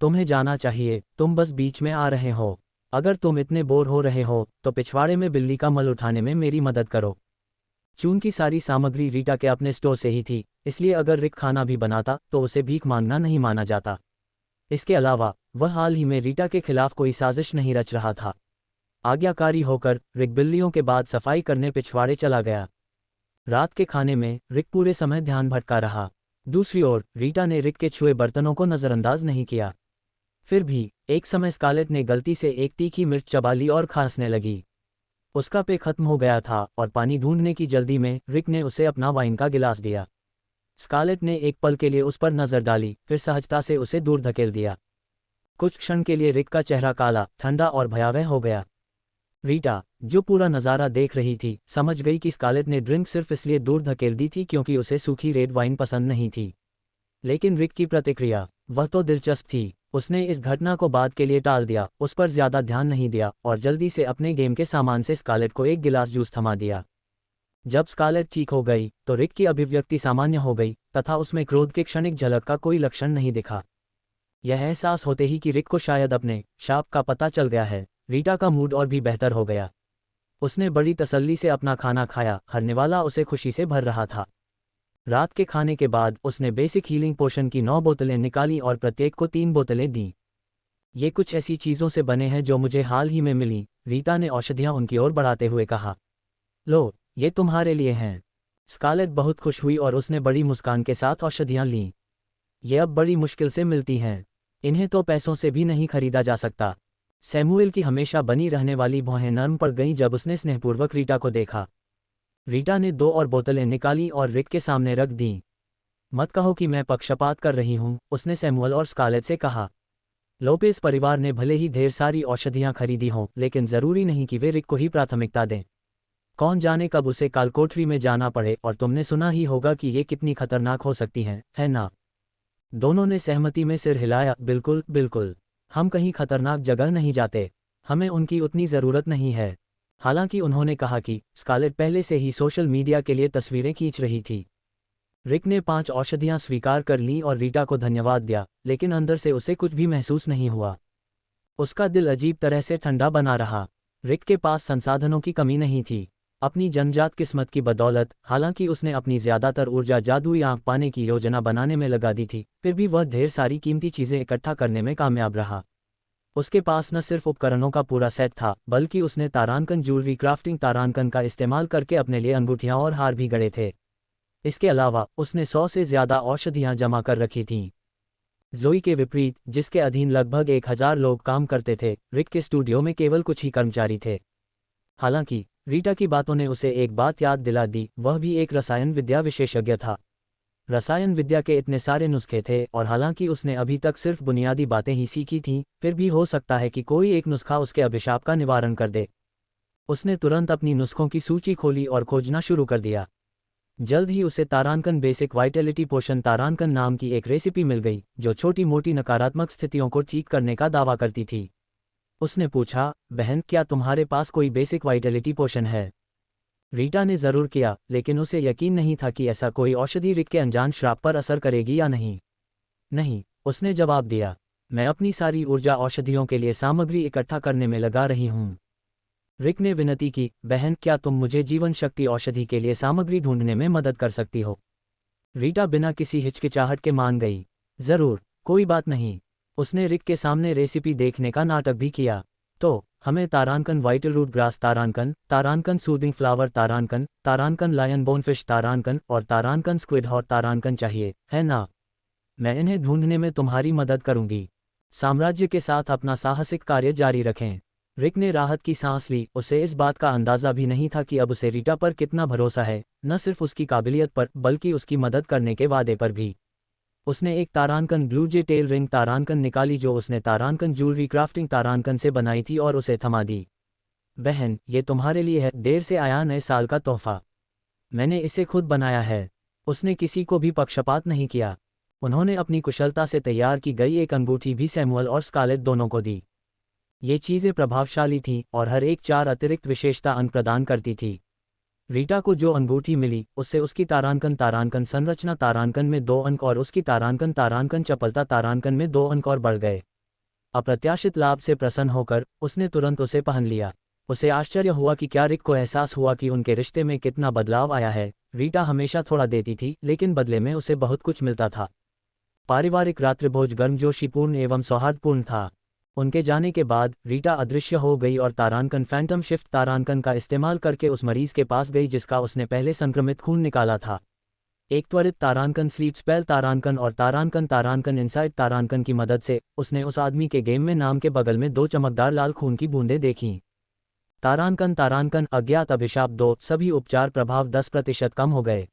तुम्हें जाना चाहिए, तुम बस बीच में आ रहे हो। अगर तुम इतने बोर हो रहे हो तो पिछवाड़े में बिल्ली का मल उठाने में मेरी मदद करो। चून की सारी सामग्री रीटा के अपने स्टोर से ही थी, इसलिए अगर रिक खाना भी बनाता तो उसे भीख मांगना नहीं माना जाता। इसके अलावा वह हाल ही में रीटा के खिलाफ कोई साजिश नहीं रच रहा था। आज्ञाकारी होकर रिक बिल्लियों के बाद सफाई करने पिछवाड़े चला गया। रात के खाने में रिक पूरे समय ध्यान भटका रहा। दूसरी ओर रीटा ने रिक के छुए बर्तनों को नज़रअंदाज नहीं किया। फिर भी एक समय स्कारलेट ने गलती से एक तीखी मिर्च चबा ली और खांसने लगी। उसका पेय खत्म हो गया था और पानी ढूंढने की जल्दी में रिक ने उसे अपना वाइन का गिलास दिया। स्कारलेट ने एक पल के लिए उस पर नजर डाली, फिर सहजता से उसे दूर धकेल दिया। कुछ क्षण के लिए रिक का चेहरा काला, ठंडा और भयावह हो गया। रीटा, जो पूरा नज़ारा देख रही थी, समझ गई कि स्कारलेट ने ड्रिंक सिर्फ इसलिए दूर धकेल दी थी क्योंकि उसे सूखी रेड वाइन पसंद नहीं थी। लेकिन रिक की प्रतिक्रिया, वह तो दिलचस्प थी। उसने इस घटना को बाद के लिए टाल दिया, उस पर ज्यादा ध्यान नहीं दिया और जल्दी से अपने गेम के सामान से स्कारलेट को एक गिलास जूस थमा दिया। जब स्कारलेट ठीक हो गई तो रिक की अभिव्यक्ति सामान्य हो गई तथा उसमें क्रोध के क्षणिक झलक का कोई लक्षण नहीं दिखा। यह एहसास होते ही कि रिक को शायद अपने शाप का पता चल गया है, रीटा का मूड और भी बेहतर हो गया। उसने बड़ी तसल्ली से अपना खाना खाया, हर निवाला उसे खुशी से भर रहा था। रात के खाने के बाद उसने बेसिक हीलिंग पोशन की 9 बोतलें निकाली और प्रत्येक को 3 बोतलें दीं। ये कुछ ऐसी चीज़ों से बने हैं जो मुझे हाल ही में मिली, रीटा ने औषधियाँ उनकी ओर बढ़ाते हुए कहा। लो, ये तुम्हारे लिए हैं। स्कारलेट बहुत खुश हुई और उसने बड़ी मुस्कान के साथ औषधियाँ लीं। ये अब बड़ी मुश्किल से मिलती हैं। इन्हें तो पैसों से भी नहीं खरीदा जा सकता। सैमुएल की हमेशा बनी रहने वाली भौहें नर्म पड़ गईं जब उसने स्नेहपूर्वक रीटा को देखा। रीटा ने 2 और बोतलें निकाली और रिक के सामने रख दीं। मत कहो कि मैं पक्षपात कर रही हूँ, उसने सैमुअल और स्कारलेट से कहा। लोपेस परिवार ने भले ही ढेर सारी औषधियाँ खरीदी हों, लेकिन ज़रूरी नहीं कि वे रिक को ही प्राथमिकता दें। कौन जाने कब उसे कालकोठरी में जाना पड़े, और तुमने सुना ही होगा कि ये कितनी खतरनाक हो सकती हैं, है ना? दोनों ने सहमति में सिर हिलाया। बिल्कुल बिल्कुल, हम कहीं खतरनाक जगह नहीं जाते, हमें उनकी उतनी ज़रूरत नहीं है। हालांकि उन्होंने कहा कि स्कारलेट पहले से ही सोशल मीडिया के लिए तस्वीरें खींच रही थी। रिक ने 5 औषधियां स्वीकार कर लीं और रीटा को धन्यवाद दिया, लेकिन अंदर से उसे कुछ भी महसूस नहीं हुआ। उसका दिल अजीब तरह से ठंडा बना रहा। रिक के पास संसाधनों की कमी नहीं थी, अपनी जन्मजात किस्मत की बदौलत। हालांकि उसने अपनी ज़्यादातर ऊर्जा जादुई आंख पाने की योजना बनाने में लगा दी थी, फिर भी वह ढेर सारी कीमती चीज़ें इकट्ठा करने में कामयाब रहा। उसके पास न सिर्फ उपकरणों का पूरा सेट था, बल्कि उसने तारांकन ज्वेलरी क्राफ्टिंग तारांकन का इस्तेमाल करके अपने लिए अंगूठियां और हार भी गढ़े थे। इसके अलावा उसने 100 से ज़्यादा औषधियां जमा कर रखी थीं। जोई के विपरीत, जिसके अधीन लगभग 1000 लोग काम करते थे, रिक के स्टूडियो में केवल कुछ ही कर्मचारी थे। हालांकि रीटा की बातों ने उसे एक बात याद दिला दी, वह भी एक रसायन विद्या विशेषज्ञ था। रसायन विद्या के इतने सारे नुस्खे थे, और हालांकि उसने अभी तक सिर्फ बुनियादी बातें ही सीखी थीं, फिर भी हो सकता है कि कोई एक नुस्खा उसके अभिशाप का निवारण कर दे। उसने तुरंत अपनी नुस्खों की सूची खोली और खोजना शुरू कर दिया। जल्द ही उसे तारांकन बेसिक वाइटलिटी पोशन तारांकन नाम की एक रेसिपी मिल गई, जो छोटी मोटी नकारात्मक स्थितियों को ठीक करने का दावा करती थी। उसने पूछा, बहन, क्या तुम्हारे पास कोई बेसिक वाइटलिटी पोशन है? रीटा ने ज़रूर किया, लेकिन उसे यकीन नहीं था कि ऐसा कोई औषधि रिक के अनजान श्राप पर असर करेगी या नहीं। नहीं, उसने जवाब दिया, मैं अपनी सारी ऊर्जा औषधियों के लिए सामग्री इकट्ठा करने में लगा रही हूँ। रिक ने विनती की, बहन, क्या तुम मुझे जीवन शक्ति औषधि के लिए सामग्री ढूंढने में मदद कर सकती हो? रीटा बिना किसी हिचकिचाहट के मान गई। ज़रूर, कोई बात नहीं। उसने रिक के सामने रेसिपी देखने का नाटक भी किया। तो हमें तारांकन वाइटल रूट ग्रास तारांकन, तारांकन सूदिंग फ्लावर तारांकन, तारांकन लायन बोनफिश तारांकन और तारांकन स्क्विड हॉट तारांकन चाहिए, है ना? मैं इन्हें ढूंढने में तुम्हारी मदद करूंगी। साम्राज्य के साथ अपना साहसिक कार्य जारी रखें। रिक ने राहत की सांस ली। उसे इस बात का अंदाज़ा भी नहीं था कि अब उसे रीटा पर कितना भरोसा है, न सिर्फ उसकी काबिलियत पर बल्कि उसकी मदद करने के वादे पर भी। उसने एक तारांकन ब्लू जे टेल रिंग तारांकन निकाली जो उसने तारांकन ज्वेलरी क्राफ्टिंग तारांकन से बनाई थी और उसे थमा दी। बहन, ये तुम्हारे लिए है, देर से आया नए साल का तोहफा। मैंने इसे खुद बनाया है। उसने किसी को भी पक्षपात नहीं किया। उन्होंने अपनी कुशलता से तैयार की गई एक अंगूठी भी सैमुअल और स्कारलेट दोनों को दी। ये चीज़ें प्रभावशाली थीं और हर एक 4 अतिरिक्त विशेषता अंक प्रदान करती थी। रीटा को जो अंगूठी मिली उससे उसकी तारांकन संरचना तारांकन में 2 अंक और उसकी तारांकन चपलता तारांकन में 2 अंक और बढ़ गए। अप्रत्याशित लाभ से प्रसन्न होकर उसने तुरंत उसे पहन लिया। उसे आश्चर्य हुआ कि क्या रिक को एहसास हुआ कि उनके रिश्ते में कितना बदलाव आया है। रीटा हमेशा थोड़ा देती थी लेकिन बदले में उसे बहुत कुछ मिलता था। पारिवारिक रात्रिभोज गर्मजोशीपूर्ण एवं सौहार्दपूर्ण था। उनके जाने के बाद रीटा अदृश्य हो गई और तारांकन फैंटम शिफ्ट तारांकन का इस्तेमाल करके उस मरीज के पास गई जिसका उसने पहले संक्रमित खून निकाला था। एक त्वरित तारांकन स्लीप स्पेल तारांकन और तारांकन इनसाइड तारांकन की मदद से उसने उस आदमी के गेम में नाम के बगल में 2 चमकदार लाल खून की बूंदें देखीं। तारांकन अज्ञात अभिशाप 2 सभी उपचार प्रभाव 10% कम हो गए।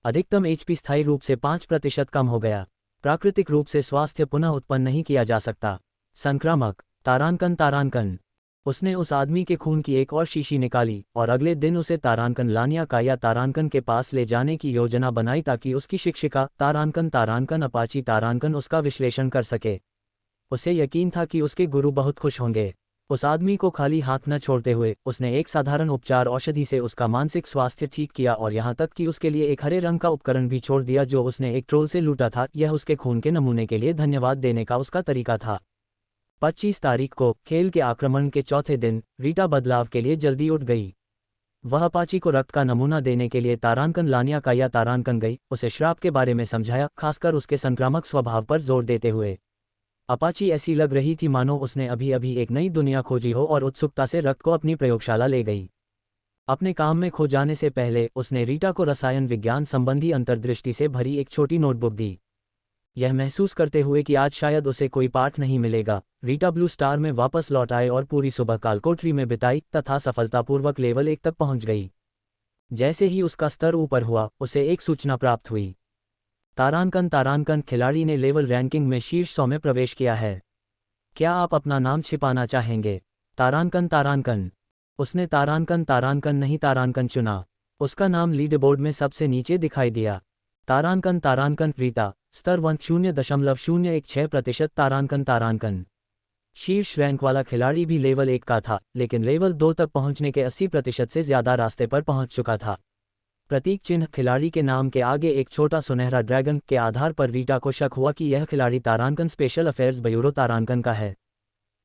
अधिकतम एचपी स्थायी रूप से 5% कम हो गया। प्राकृतिक रूप से स्वास्थ्य पुनः उत्पन्न नहीं किया जा सकता। संक्रामक तारांकन। उसने उस आदमी के खून की एक और शीशी निकाली और अगले दिन उसे तारांकन लानिया काया तारांकन के पास ले जाने की योजना बनाई ताकि उसकी शिक्षिका तारांकन अपाची तारांकन उसका विश्लेषण कर सके। उसे यकीन था कि उसके गुरु बहुत खुश होंगे। उस आदमी को खाली हाथ न छोड़ते हुए उसने एक साधारण उपचार औषधि से उसका मानसिक स्वास्थ्य ठीक किया और यहाँ तक कि उसके लिए एक हरे रंग का उपकरण भी छोड़ दिया जो उसने एक ट्रोल से लूटा था। यह उसके खून के नमूने के लिए धन्यवाद देने का उसका तरीका था। 25 तारीख को खेल के आक्रमण के चौथे दिन रीटा बदलाव के लिए जल्दी उठ गई। वह अपाची को रक्त का नमूना देने के लिए तारांकन लानिया काया तारांकन गई। उसे श्राप के बारे में समझाया, खासकर उसके संक्रामक स्वभाव पर जोर देते हुए। अपाची ऐसी लग रही थी मानो उसने अभी अभी एक नई दुनिया खोजी हो और उत्सुकता से रक्त को अपनी प्रयोगशाला ले गई। अपने काम में खो जाने से पहले उसने रीटा को रसायन विज्ञान संबंधी अंतर्दृष्टि से भरी एक छोटी नोटबुक दी। यह महसूस करते हुए कि आज शायद उसे कोई पाठ नहीं मिलेगा, रीटा ब्लू स्टार में वापस लौट आए और पूरी सुबह कालकोठरी में बिताई तथा सफलतापूर्वक लेवल 1 तक पहुंच गई। जैसे ही उसका स्तर ऊपर हुआ उसे एक सूचना प्राप्त हुई। तारांकन खिलाड़ी ने लेवल रैंकिंग में शीर्ष 100 में प्रवेश किया है। क्या आप अपना नाम छिपाना चाहेंगे? तारांकन। उसने तारांकन नहीं तारांकन चुना। उसका नाम लीडरबोर्ड में सबसे नीचे दिखाई दिया। तारांकन रीता स्तर 0.016% तारांकन। शीर्ष रैंक वाला खिलाड़ी भी लेवल 1 का था लेकिन लेवल 2 तक पहुंचने के 80% से ज़्यादा रास्ते पर पहुंच चुका था। प्रतीक चिन्ह खिलाड़ी के नाम के आगे एक छोटा सुनहरा ड्रैगन के आधार पर रीटा को शक हुआ कि यह खिलाड़ी तारांकन स्पेशल अफेयर्स बयूरो तारांकन का है।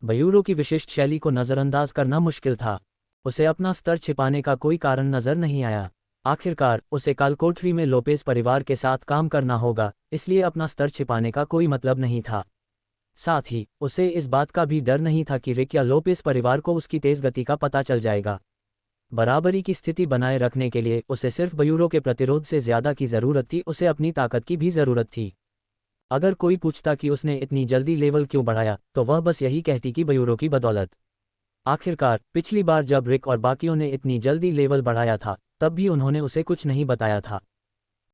बयूरो की विशिष्ट शैली को नज़रअंदाज करना मुश्किल था। उसे अपना स्तर छिपाने का कोई कारण नजर नहीं आया। आखिरकार उसे कालकोठरी में लोपेस परिवार के साथ काम करना होगा, इसलिए अपना स्तर छिपाने का कोई मतलब नहीं था। साथ ही उसे इस बात का भी डर नहीं था कि रिक या लोपेस परिवार को उसकी तेज गति का पता चल जाएगा। बराबरी की स्थिति बनाए रखने के लिए उसे सिर्फ बयूरो के प्रतिरोध से ज़्यादा की ज़रूरत थी, उसे अपनी ताकत की भी ज़रूरत थी। अगर कोई पूछता कि उसने इतनी जल्दी लेवल क्यों बढ़ाया तो वह बस यही कहती कि बयूरो की बदौलत। आखिरकार पिछली बार जब रिक और बाकियों ने इतनी जल्दी लेवल बढ़ाया था तब भी उन्होंने उसे कुछ नहीं बताया था।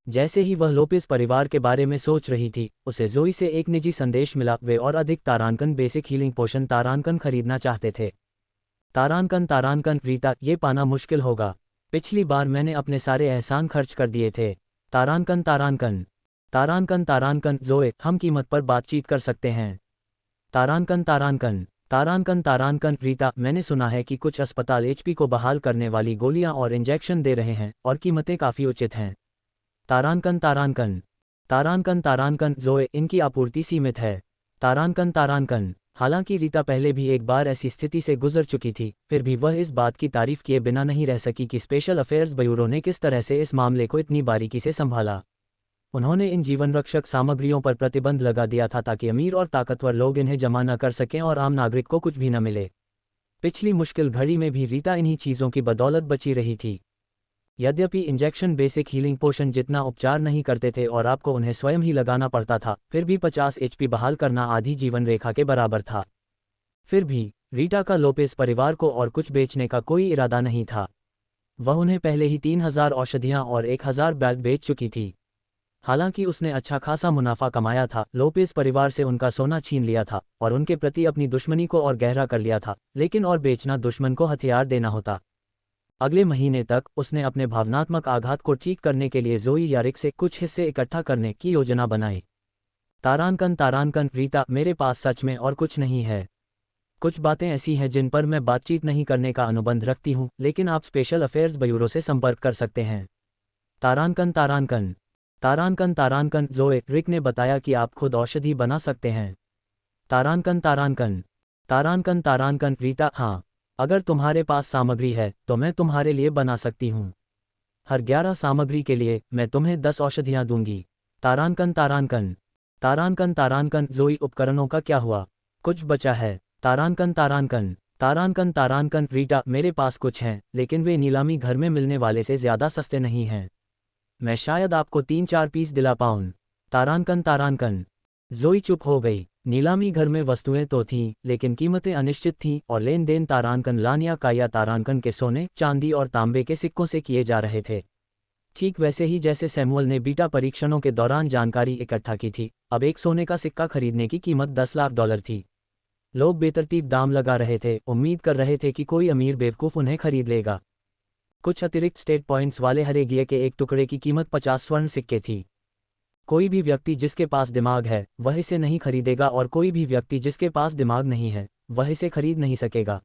जैसे ही वह लोपेस परिवार के बारे में सोच रही थी उसे जोई से एक निजी संदेश मिला। वे और अधिक तारांकन बेसिक हीलिंग पोशन तारांकन खरीदना चाहते थे। तारांकन रीता, ये पाना मुश्किल होगा। पिछली बार मैंने अपने सारे एहसान खर्च कर दिए थे। तारांकन जोए, हम कीमत पर बातचीत कर सकते हैं। तारांकन रीता, मैंने सुना है कि कुछ अस्पताल एचपी को बहाल करने वाली गोलियां और इंजेक्शन दे रहे हैं और कीमतें काफ़ी उचित हैं। तारांकन जोए, इनकी आपूर्ति सीमित है। तारांकन। हालांकि रीता पहले भी एक बार ऐसी स्थिति से गुजर चुकी थी, फिर भी वह इस बात की तारीफ किए बिना नहीं रह सकी कि स्पेशल अफेयर्स ब्यूरो ने किस तरह से इस मामले को इतनी बारीकी से संभाला। उन्होंने इन जीवनरक्षक सामग्रियों पर प्रतिबंध लगा दिया था ताकि अमीर और ताकतवर लोग इन्हें जमा न कर सकें और आम नागरिक को कुछ भी न मिले। पिछली मुश्किल घड़ी में भी रीता इन्हीं चीज़ों की बदौलत बची रही थी। यद्यपि इंजेक्शन बेसिक हीलिंग पोशन जितना उपचार नहीं करते थे और आपको उन्हें स्वयं ही लगाना पड़ता था, फिर भी 50 एचपी बहाल करना आधी जीवन रेखा के बराबर था। फिर भी रीटा का लोपेस परिवार को और कुछ बेचने का कोई इरादा नहीं था। वह उन्हें पहले ही 3000 औषधियां और 1000 बैग बेच चुकी थी। हालांकि उसने अच्छा खासा मुनाफा कमाया था, लोपेस परिवार से उनका सोना छीन लिया था और उनके प्रति अपनी दुश्मनी को और गहरा कर लिया था, लेकिन और बेचना दुश्मन को हथियार देना होता। अगले महीने तक उसने अपने भावनात्मक आघात को ठीक करने के लिए ज़ोई यारिक से कुछ हिस्से इकट्ठा करने की योजना बनाई। तारानकन रीता, मेरे पास सच में और कुछ नहीं है। कुछ बातें ऐसी हैं जिन पर मैं बातचीत नहीं करने का अनुबंध रखती हूँ, लेकिन आप स्पेशल अफेयर्स ब्यूरो से संपर्क कर सकते हैं। तारानकन, ज़ोए, रिक ने बताया कि आप खुद औषधि बना सकते हैं। तारानकन, रीता, हाँ, अगर तुम्हारे पास सामग्री है तो मैं तुम्हारे लिए बना सकती हूँ। हर 11 सामग्री के लिए मैं तुम्हें 10 औषधियाँ दूंगी। तारानकन, ज़ोई, उपकरणों का क्या हुआ? कुछ बचा है? तारानकन, रीटा, मेरे पास कुछ हैं, लेकिन वे नीलामी घर में मिलने वाले से ज़्यादा सस्ते नहीं हैं। मैं शायद आपको 3-4 पीस दिला पाऊँ। तारानकन, ज़ोई चुप हो गई। नीलामी घर में वस्तुएं तो थीं, लेकिन कीमतें अनिश्चित थीं और लेन देन तारानकन लानिया काया तारानकन के सोने, चांदी और तांबे के सिक्कों से किए जा रहे थे। ठीक वैसे ही जैसे सैमुअल ने बीटा परीक्षणों के दौरान जानकारी इकट्ठा की थी। अब एक सोने का सिक्का खरीदने की कीमत $10 लाख थी। लोग बेतरतीब दाम लगा रहे थे, उम्मीद कर रहे थे कि कोई अमीर बेवकूफ़ उन्हें खरीद लेगा। कुछ अतिरिक्त स्टेट पॉइंट्स वाले हरे गिये के एक टुकड़े की कीमत 50 स्वर्ण सिक्के थी। कोई भी व्यक्ति जिसके पास दिमाग है वह इसे नहीं खरीदेगा और कोई भी व्यक्ति जिसके पास दिमाग नहीं है वह इसे खरीद नहीं सकेगा।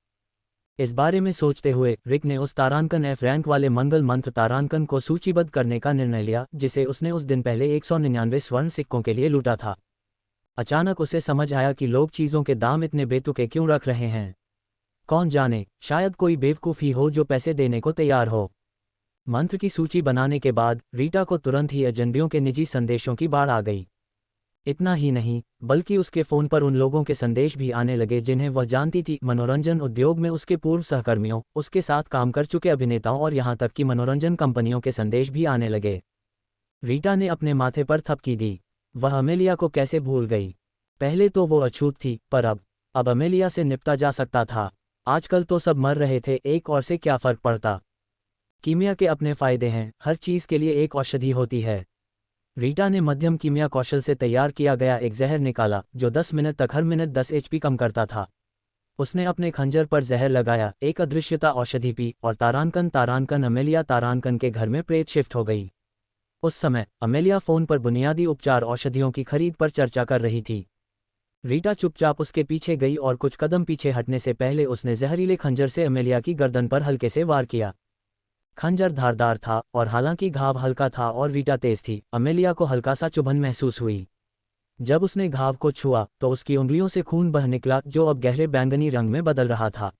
इस बारे में सोचते हुए रिक ने उस तारानकन एफ रैंक वाले मंगल मंत्र तारानकन को सूचीबद्ध करने का निर्णय लिया, जिसे उसने उस दिन पहले 199 स्वर्ण सिक्कों के लिए लूटा था। अचानक उसे समझ आया कि लोग चीज़ों के दाम इतने बेतुके क्यों रख रहे हैं। कौन जाने, शायद कोई बेवकूफ़ ही हो जो पैसे देने को तैयार हो। मंत्र की सूची बनाने के बाद रीटा को तुरंत ही अजनबियों के निजी संदेशों की बाढ़ आ गई। इतना ही नहीं, बल्कि उसके फ़ोन पर उन लोगों के संदेश भी आने लगे जिन्हें वह जानती थी। मनोरंजन उद्योग में उसके पूर्व सहकर्मियों, उसके साथ काम कर चुके अभिनेताओं और यहाँ तक कि मनोरंजन कंपनियों के संदेश भी आने लगे। रीटा ने अपने माथे पर थपकी दी। वह अमेलिया को कैसे भूल गई? पहले तो वो अछूत थी, पर अब अमेलिया से निपटा जा सकता था। आजकल तो सब मर रहे थे, एक और से क्या फ़र्क पड़ता। कीमिया के अपने फ़ायदे हैं, हर चीज़ के लिए एक औषधि होती है। रीटा ने मध्यम कीमिया कौशल से तैयार किया गया एक जहर निकाला जो 10 मिनट तक हर मिनट 10 एचपी कम करता था। उसने अपने खंजर पर जहर लगाया, एक अदृश्यता औषधि पी और तारानकन अमेलिया तारानकन के घर में प्रेत शिफ्ट हो गई। उस समय अमेलिया फ़ोन पर बुनियादी उपचार औषधियों की खरीद पर चर्चा कर रही थी। रीटा चुपचाप उसके पीछे गई और कुछ कदम पीछे हटने से पहले उसने जहरीले खंजर से अमेलिया की गर्दन पर हल्के से वार किया। खंजर धारदार था और हालांकि घाव हल्का था और रीटा तेज थी, अमेलिया को हल्का सा चुभन महसूस हुई। जब उसने घाव को छुआ तो उसकी उंगलियों से खून बह निकला जो अब गहरे बैंगनी रंग में बदल रहा था।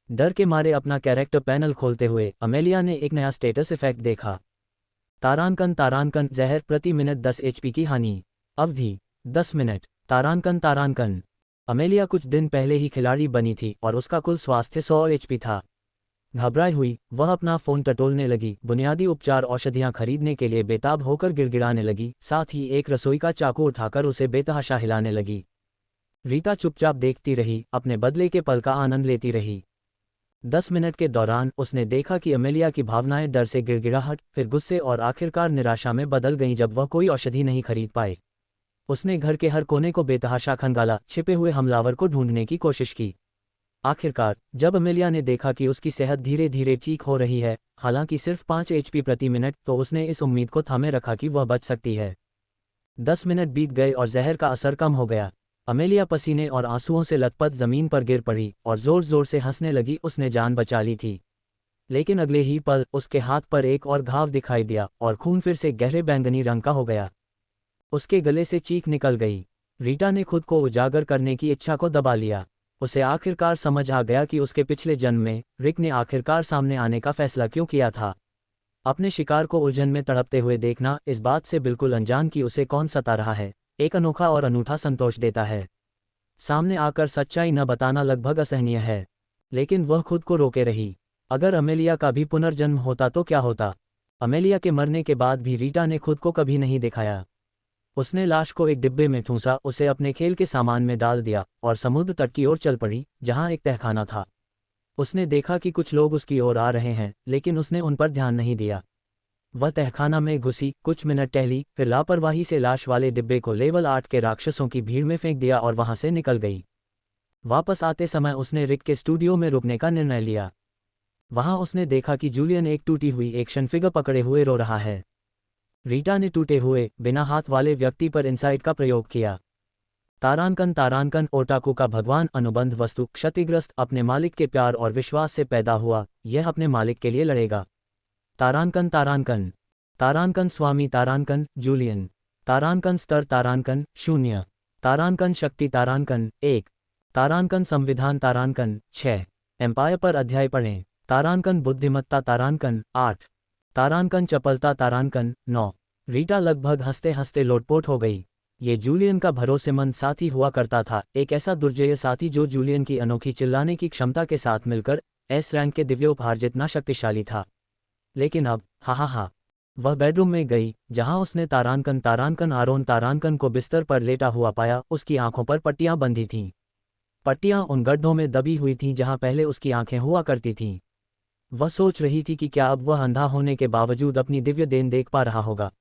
डर के मारे अपना कैरेक्टर पैनल खोलते हुए अमेलिया ने एक नया स्टेटस इफेक्ट देखा। तारानकन, जहर प्रति मिनट 10 एचपी की हानि, अवधि 10 मिनट। तारानकन। अमेलिया कुछ दिन पहले ही खिलाड़ी बनी थी और उसका कुल स्वास्थ्य 100 एचपी था। घबराई हुई वह अपना फ़ोन टटोलने लगी, बुनियादी उपचार औषधियां खरीदने के लिए बेताब होकर गिड़गिड़ाने लगी, साथ ही एक रसोई का चाकू उठाकर उसे बेतहाशा हिलाने लगी। रीटा चुपचाप देखती रही, अपने बदले के पल का आनंद लेती रही। 10 मिनट के दौरान उसने देखा कि अमेलिया की भावनाएं डर से गिड़गिड़ाहट, फिर गुस्से और आखिरकार निराशा में बदल गईं जब वह कोई औषधि नहीं खरीद पाए। उसने घर के हर कोने को बेतहाशा खंगाला, छिपे हुए हमलावर को ढूंढने की कोशिश की। आखिरकार जब अमेलिया ने देखा कि उसकी सेहत धीरे धीरे ठीक हो रही है, हालांकि सिर्फ 5 एचपी प्रति मिनट, तो उसने इस उम्मीद को थामे रखा कि वह बच सकती है। 10 मिनट बीत गए और जहर का असर कम हो गया। अमेलिया पसीने और आंसुओं से लथपथ ज़मीन पर गिर पड़ी और ज़ोर ज़ोर से हंसने लगी। उसने जान बचा ली थी, लेकिन अगले ही पल उसके हाथ पर एक और घाव दिखाई दिया और खून फिर से गहरे बैंगनी रंग का हो गया। उसके गले से चीख निकल गई। रीटा ने खुद को उजागर करने की इच्छा को दबा लिया। उसे आखिरकार समझ आ गया कि उसके पिछले जन्म में रिक ने आखिरकार सामने आने का फैसला क्यों किया था। अपने शिकार को उलझन में तड़पते हुए देखना, इस बात से बिल्कुल अनजान कि उसे कौन सता रहा है, एक अनोखा और अनूठा संतोष देता है। सामने आकर सच्चाई न बताना लगभग असहनीय है। लेकिन वह खुद को रोके रही। अगर अमेलिया का भी पुनर्जन्म होता तो क्या होता? अमेलिया के मरने के बाद भी रीटा ने खुद को कभी नहीं दिखाया। उसने लाश को एक डिब्बे में ठूंसा, उसे अपने खेल के सामान में डाल दिया और समुद्र तट की ओर चल पड़ी, जहां एक तहखाना था। उसने देखा कि कुछ लोग उसकी ओर आ रहे हैं, लेकिन उसने उन पर ध्यान नहीं दिया। वह तहखाना में घुसी, कुछ मिनट टहली, फिर लापरवाही से लाश वाले डिब्बे को लेवल 8 के राक्षसों की भीड़ में फेंक दिया और वहां से निकल गई। वापस आते समय उसने रिक के स्टूडियो में रुकने का निर्णय लिया। वहां उसने देखा कि जूलियन एक टूटी हुई एक्शन फिगर पकड़े हुए रो रहा है। रीटा ने टूटे हुए बिना हाथ वाले व्यक्ति पर इनसाइट का प्रयोग किया। तारांकन ओटाकू का भगवान अनुबंध वस्तु क्षतिग्रस्त अपने मालिक के प्यार और विश्वास से पैदा हुआ, यह अपने मालिक के लिए लड़ेगा। तारांकन स्वामी तारांकन जूलियन। तारांकन स्तर तारांकन 0। तारांकन शक्ति तारांकन 1। तारांकन संविधान तारांकन 6। एम्पायर पर अध्याय पढ़ें। तारांकन बुद्धिमत्ता तारांकन 8। तारांकन चपलता तारांकन 9। रीटा लगभग हंसते हंसते लोटपोट हो गई। ये जूलियन का भरोसेमंद साथी हुआ करता था, एक ऐसा दुर्जय साथी जो जूलियन की अनोखी चिल्लाने की क्षमता के साथ मिलकर एस रैंक के दिव्य उपहार जितना शक्तिशाली था। लेकिन अब हा वह बेडरूम में गई, जहां उसने तारांकन आरोन तारांकन को बिस्तर पर लेटा हुआ पाया। उसकी आंखों पर पट्टियां बंधी थीं। पट्टियां उन गड्ढों में दबी हुई थीं जहां पहले उसकी आंखें हुआ करती थीं। वह सोच रही थी कि क्या अब वह अंधा होने के बावजूद अपनी दिव्य देन देख पा रहा होगा।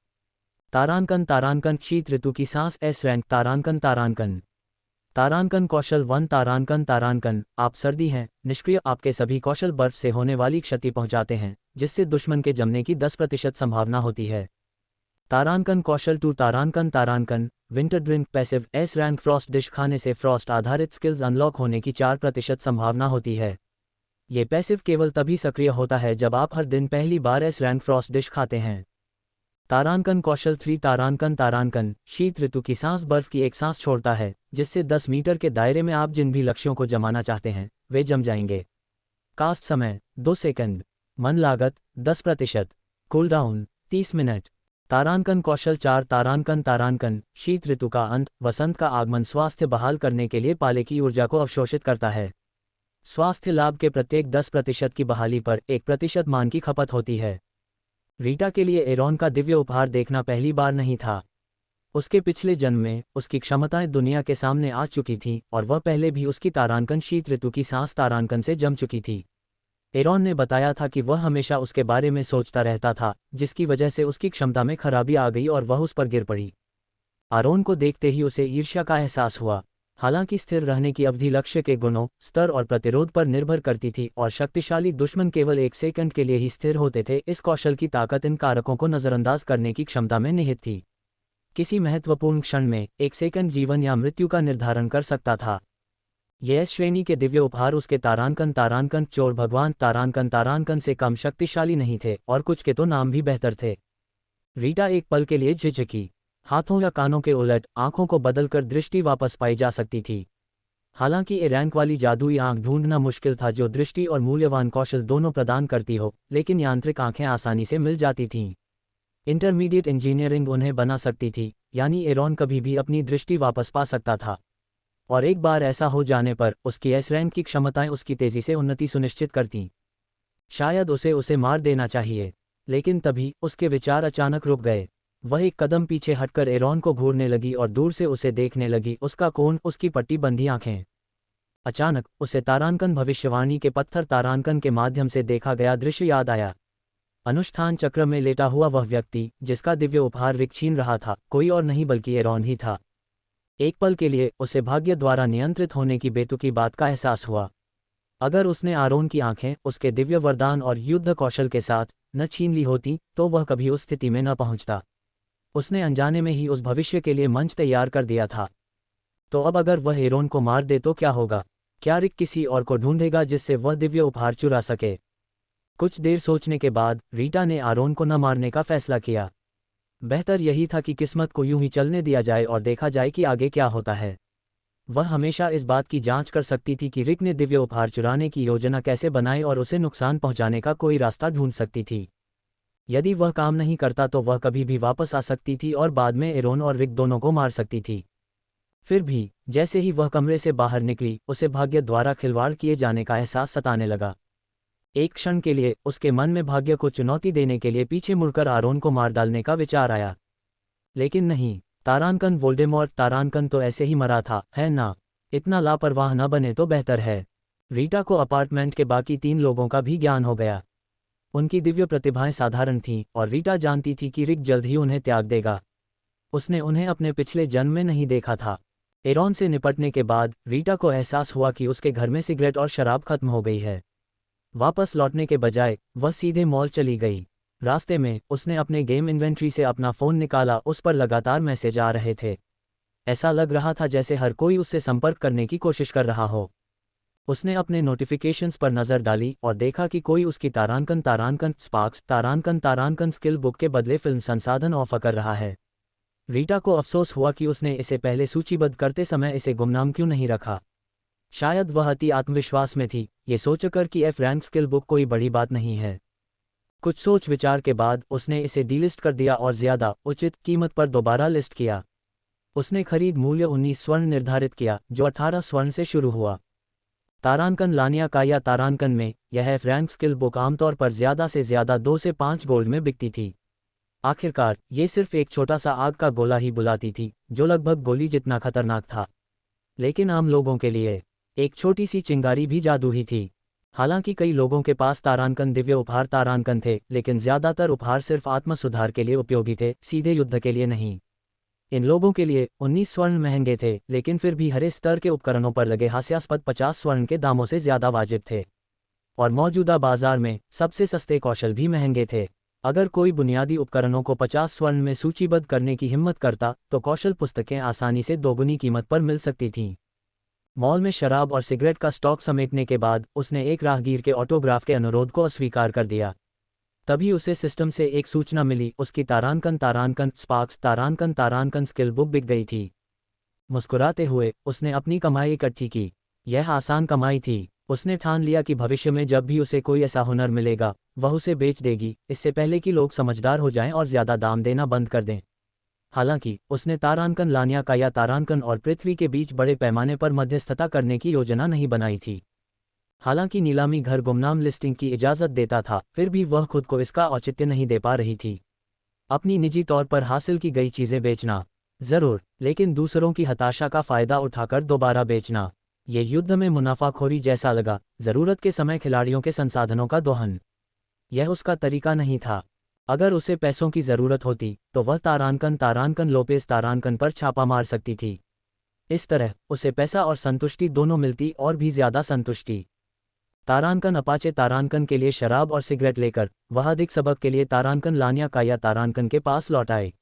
तारांकन शीत ऋतु की सांस एस रैंक तारांकन कौशल 1 तारांकन आप सर्दी हैं, निष्क्रिय। आपके सभी कौशल बर्फ से होने वाली क्षति पहुंचाते हैं, जिससे दुश्मन के जमने की 10% संभावना होती है। तारांकन कौशल 2 तारांकन winter drink passive S rank frost dish खाने से फ्रॉस्ट आधारित स्किल्स अनलॉक होने की 4% संभावना होती है। ये पैसिव केवल तभी सक्रिय होता है जब आप हर दिन पहली बार एस रैंक फ्रॉस्ट डिश खाते हैं। तारांकन कौशल 3 तारांकन शीत ऋतु की सांस बर्फ की एक सांस छोड़ता है, जिससे 10 मीटर के दायरे में आप जिन भी लक्ष्यों को जमाना चाहते हैं वे जम जाएंगे। कास्ट समय 2 सेकंड। मन लागत 10%। Cooldown 30 minute. तारांकन कौशल 4 तारांकन शीत ऋतु का अंत वसंत का आगमन स्वास्थ्य बहाल करने के लिए पाले की ऊर्जा को अवशोषित करता है। स्वास्थ्य लाभ के प्रत्येक 10% की बहाली पर 1% मान की खपत होती है। रीटा के लिए एरॉन का दिव्य उपहार देखना पहली बार नहीं था। उसके पिछले जन्म में उसकी क्षमताएं दुनिया के सामने आ चुकी थीं और वह पहले भी उसकी तारांकन शीत ऋतु की सांस तारांकन से जम चुकी थी। एरॉन ने बताया था कि वह हमेशा उसके बारे में सोचता रहता था, जिसकी वजह से उसकी क्षमता में खराबी आ गई और वह उस पर गिर पड़ी। आरोन को देखते ही उसे ईर्ष्या का एहसास हुआ। हालांकि स्थिर रहने की अवधि लक्ष्य के गुणों, स्तर और प्रतिरोध पर निर्भर करती थी और शक्तिशाली दुश्मन केवल 1 सेकंड के लिए ही स्थिर होते थे, इस कौशल की ताकत इन कारकों को नज़रअंदाज करने की क्षमता में निहित थी। किसी महत्वपूर्ण क्षण में 1 सेकंड जीवन या मृत्यु का निर्धारण कर सकता था। यह श्रेणी के दिव्य उपहार उसके तारांकन चोर भगवान तारांकन से कम शक्तिशाली नहीं थे और कुछ के तो नाम भी बेहतर थे। रीटा एक पल के लिए झिझकी। हाथों या कानों के उलट आंखों को बदलकर दृष्टि वापस पाई जा सकती थी। हालांकि ए रैंक वाली जादुई आंख ढूंढना मुश्किल था जो दृष्टि और मूल्यवान कौशल दोनों प्रदान करती हो, लेकिन यांत्रिक आंखें आसानी से मिल जाती थीं। इंटरमीडिएट इंजीनियरिंग उन्हें बना सकती थी, यानी एरॉन कभी भी अपनी दृष्टि वापस पा सकता था। और एक बार ऐसा हो जाने पर उसकी एस रैंक की क्षमताएं उसकी तेजी से उन्नति सुनिश्चित करतीं। शायद उसे मार देना चाहिए, लेकिन तभी उसके विचार अचानक रुक गए। वह एक कदम पीछे हटकर एरॉन को घूरने लगी और दूर से उसे देखने लगी, उसका कोण, उसकी पट्टी बंधी आंखें। अचानक उसे तारांकन भविष्यवाणी के पत्थर तारांकन के माध्यम से देखा गया दृश्य याद आया। अनुष्ठान चक्र में लेटा हुआ वह व्यक्ति जिसका दिव्य उपहार रिक छीन रहा था, कोई और नहीं बल्कि एरॉन ही था। एक पल के लिए उसे भाग्य द्वारा नियंत्रित होने की बेतुकी बात का एहसास हुआ। अगर उसने आरोन की आंखें उसके दिव्य वरदान और युद्ध कौशल के साथ न छीन ली होती तो वह कभी उस स्थिति में न पहुंचता। उसने अनजाने में ही उस भविष्य के लिए मंच तैयार कर दिया था। तो अब अगर वह एरॉन को मार दे तो क्या होगा? क्या रिक किसी और को ढूंढेगा जिससे वह दिव्य उपहार चुरा सके? कुछ देर सोचने के बाद रीटा ने आरोन को न मारने का फैसला किया। बेहतर यही था कि किस्मत को यूं ही चलने दिया जाए और देखा जाए कि आगे क्या होता है। वह हमेशा इस बात की जांच कर सकती थी कि रिक ने दिव्य उपहार चुराने की योजना कैसे बनाई और उसे नुकसान पहुंचाने का कोई रास्ता ढूंढ सकती थी। यदि वह काम नहीं करता तो वह कभी भी वापस आ सकती थी और बाद में एरॉन और रिक दोनों को मार सकती थी। फिर भी जैसे ही वह कमरे से बाहर निकली, उसे भाग्य द्वारा खिलवाड़ किए जाने का एहसास सताने लगा। एक क्षण के लिए उसके मन में भाग्य को चुनौती देने के लिए पीछे मुड़कर आरोन को मार डालने का विचार आया। लेकिन नहीं, तारांकन वोल्डेमॉर्ट तारांकन तो ऐसे ही मरा था, है ना? इतना लापरवाह न बने तो बेहतर है। रीटा को अपार्टमेंट के बाकी 3 लोगों का भी ज्ञान हो गया। उनकी दिव्य प्रतिभाएं साधारण थीं और रीटा जानती थी कि रिक जल्द ही उन्हें त्याग देगा। उसने उन्हें अपने पिछले जन्म में नहीं देखा था। एरॉन से निपटने के बाद रीटा को एहसास हुआ कि उसके घर में सिगरेट और शराब खत्म हो गई है। वापस लौटने के बजाय वह सीधे मॉल चली गई। रास्ते में उसने अपने गेम इन्वेंट्री से अपना फ़ोन निकाला, उस पर लगातार मैसेज आ रहे थे। ऐसा लग रहा था जैसे हर कोई उससे संपर्क करने की कोशिश कर रहा हो। उसने अपने नोटिफिकेशंस पर नज़र डाली और देखा कि कोई उसकी तारांकन स्पार्क्स तारांकन स्किल बुक के बदले फिल्म संसाधन ऑफर कर रहा है। रीटा को अफसोस हुआ कि उसने इसे पहले सूचीबद्ध करते समय इसे गुमनाम क्यों नहीं रखा। शायद वह अति आत्मविश्वास में थी, ये सोचकर कि एफ रैंक स्किल बुक कोई बड़ी बात नहीं है। कुछ सोच विचार के बाद उसने इसे डीलिस्ट कर दिया और ज़्यादा उचित कीमत पर दोबारा लिस्ट किया। उसने खरीद मूल्य 19 स्वर्ण निर्धारित किया, जो 18 स्वर्ण से शुरू हुआ। तारांकन लानिया काया तारांकन में यह एफ रैंक स्किल बुक आमतौर पर ज़्यादा से ज़्यादा 2 से 5 गोल्ड में बिकती थी। आखिरकार ये सिर्फ एक छोटा सा आग का गोला ही बुलाती थी, जो लगभग गोली जितना खतरनाक था। लेकिन आम लोगों के लिए एक छोटी सी चिंगारी भी जादू ही थी। हालांकि कई लोगों के पास तारांकन दिव्य उपहार तारांकन थे, लेकिन ज़्यादातर उपहार सिर्फ आत्म सुधार के लिए उपयोगी थे, सीधे युद्ध के लिए नहीं। इन लोगों के लिए 19 स्वर्ण महंगे थे, लेकिन फिर भी हरे स्तर के उपकरणों पर लगे हास्यास्पद 50 स्वर्ण के दामों से ज़्यादा वाजिब थे। और मौजूदा बाजार में सबसे सस्ते कौशल भी महंगे थे। अगर कोई बुनियादी उपकरणों को 50 स्वर्ण में सूचीबद्ध करने की हिम्मत करता, तो कौशल पुस्तकें आसानी से दोगुनी कीमत पर मिल सकती थीं। मॉल में शराब और सिगरेट का स्टॉक समेटने के बाद उसने एक राहगीर के ऑटोग्राफ के अनुरोध को अस्वीकार कर दिया। तभी उसे सिस्टम से एक सूचना मिली, उसकी तारांकन स्पार्क्स तारांकन स्किल बुक बिक गई थी। मुस्कुराते हुए उसने अपनी कमाई इकट्ठी की। यह आसान कमाई थी। उसने ठान लिया कि भविष्य में जब भी उसे कोई ऐसा हुनर मिलेगा, वह उसे बेच देगी, इससे पहले कि लोग समझदार हो जाएं और ज़्यादा दाम देना बंद कर दें। हालांकि उसने तारांकन लानिया काया तारांकन और पृथ्वी के बीच बड़े पैमाने पर मध्यस्थता करने की योजना नहीं बनाई थी। हालांकि नीलामी घर गुमनाम लिस्टिंग की इजाज़त देता था, फिर भी वह खुद को इसका औचित्य नहीं दे पा रही थी। अपनी निजी तौर पर हासिल की गई चीज़ें बेचना ज़रूर, लेकिन दूसरों की हताशा का फ़ायदा उठाकर दोबारा बेचना, ये युद्ध में मुनाफाखोरी जैसा लगा। ज़रूरत के समय खिलाड़ियों के संसाधनों का दोहन, यह उसका तरीका नहीं था। अगर उसे पैसों की ज़रूरत होती तो वह तारांकन लोपेस तारांकन पर छापा मार सकती थी। इस तरह उसे पैसा और संतुष्टि दोनों मिलती, और भी ज़्यादा संतुष्टि। तारांकन अपाचे तारांकन के लिए शराब और सिगरेट लेकर वह अधिक सबक के लिए तारांकन लानिया काया तारांकन के पास लौट आए।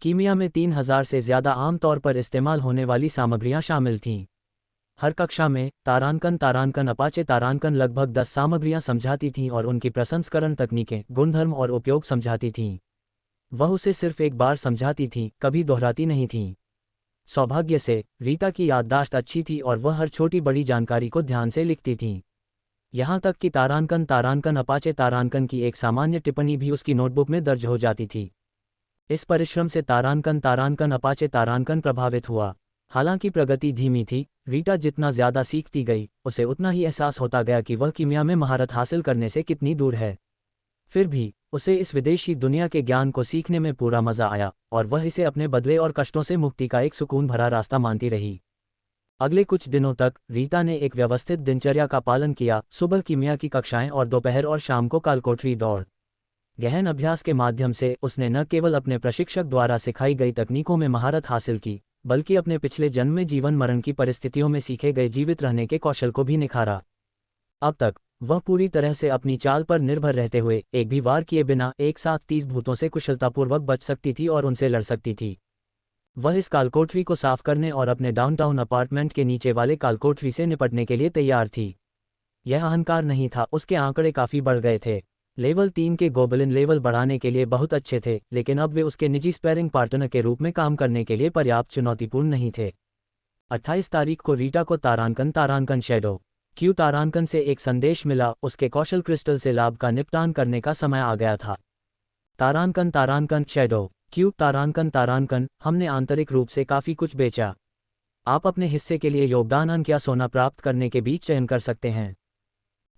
कीमिया में 3000 से ज़्यादा आमतौर पर इस्तेमाल होने वाली सामग्रियां शामिल थीं। हर कक्षा में तारांकन अपाचे तारांकन लगभग 10 सामग्रियां समझाती थीं और उनकी प्रसंस्करण तकनीकें, गुणधर्म और उपयोग समझाती थीं। वह उसे सिर्फ एक बार समझाती थीं, कभी दोहराती नहीं थीं। सौभाग्य से रीता की याददाश्त अच्छी थी और वह हर छोटी बड़ी जानकारी को ध्यान से लिखती थीं। यहाँ तक कि तारांकन अपाचे तारांकन की एक सामान्य टिप्पणी भी उसकी नोटबुक में दर्ज हो जाती थी। इस परिश्रम से तारांकन अपाचे तारांकन प्रभावित हुआ। हालांकि प्रगति धीमी थी। रीटा जितना ज़्यादा सीखती गई, उसे उतना ही एहसास होता गया कि वह कीमिया में महारत हासिल करने से कितनी दूर है। फिर भी उसे इस विदेशी दुनिया के ज्ञान को सीखने में पूरा मज़ा आया, और वह इसे अपने बदले और कष्टों से मुक्ति का एक सुकून भरा रास्ता मानती रही। अगले कुछ दिनों तक रीता ने एक व्यवस्थित दिनचर्या का पालन किया। सुबह कीमिया की कक्षाएं और दोपहर और शाम को कालकोठरी दौड़। गहन अभ्यास के माध्यम से उसने न केवल अपने प्रशिक्षक द्वारा सिखाई गई तकनीकों में महारत हासिल की, बल्कि अपने पिछले जन्म में जीवन मरण की परिस्थितियों में सीखे गए जीवित रहने के कौशल को भी निखारा। अब तक वह पूरी तरह से अपनी चाल पर निर्भर रहते हुए एक भी वार किए बिना एक साथ 30 भूतों से कुशलतापूर्वक बच सकती थी और उनसे लड़ सकती थी। वह इस कालकोठरी को साफ करने और अपने डाउनटाउन अपार्टमेंट के नीचे वाले कालकोठरी से निपटने के लिए तैयार थी। यह अहंकार नहीं था, उसके आंकड़े काफ़ी बढ़ गए थे। लेवल 3 के गोबलिन लेवल बढ़ाने के लिए बहुत अच्छे थे, लेकिन अब वे उसके निजी स्पैरिंग पार्टनर के रूप में काम करने के लिए पर्याप्त चुनौतीपूर्ण नहीं थे। 28 तारीख को रीटा को तारांकन शैडो क्यू तारांकन से एक संदेश मिला। उसके कौशल क्रिस्टल से लाभ का निपटान करने का समय आ गया था। तारांकन शैडो क्यू तारांकन, हमने आंतरिक रूप से काफ़ी कुछ बेचा। आप अपने हिस्से के लिए योगदान अंक या सोना प्राप्त करने के बीच चयन कर सकते हैं।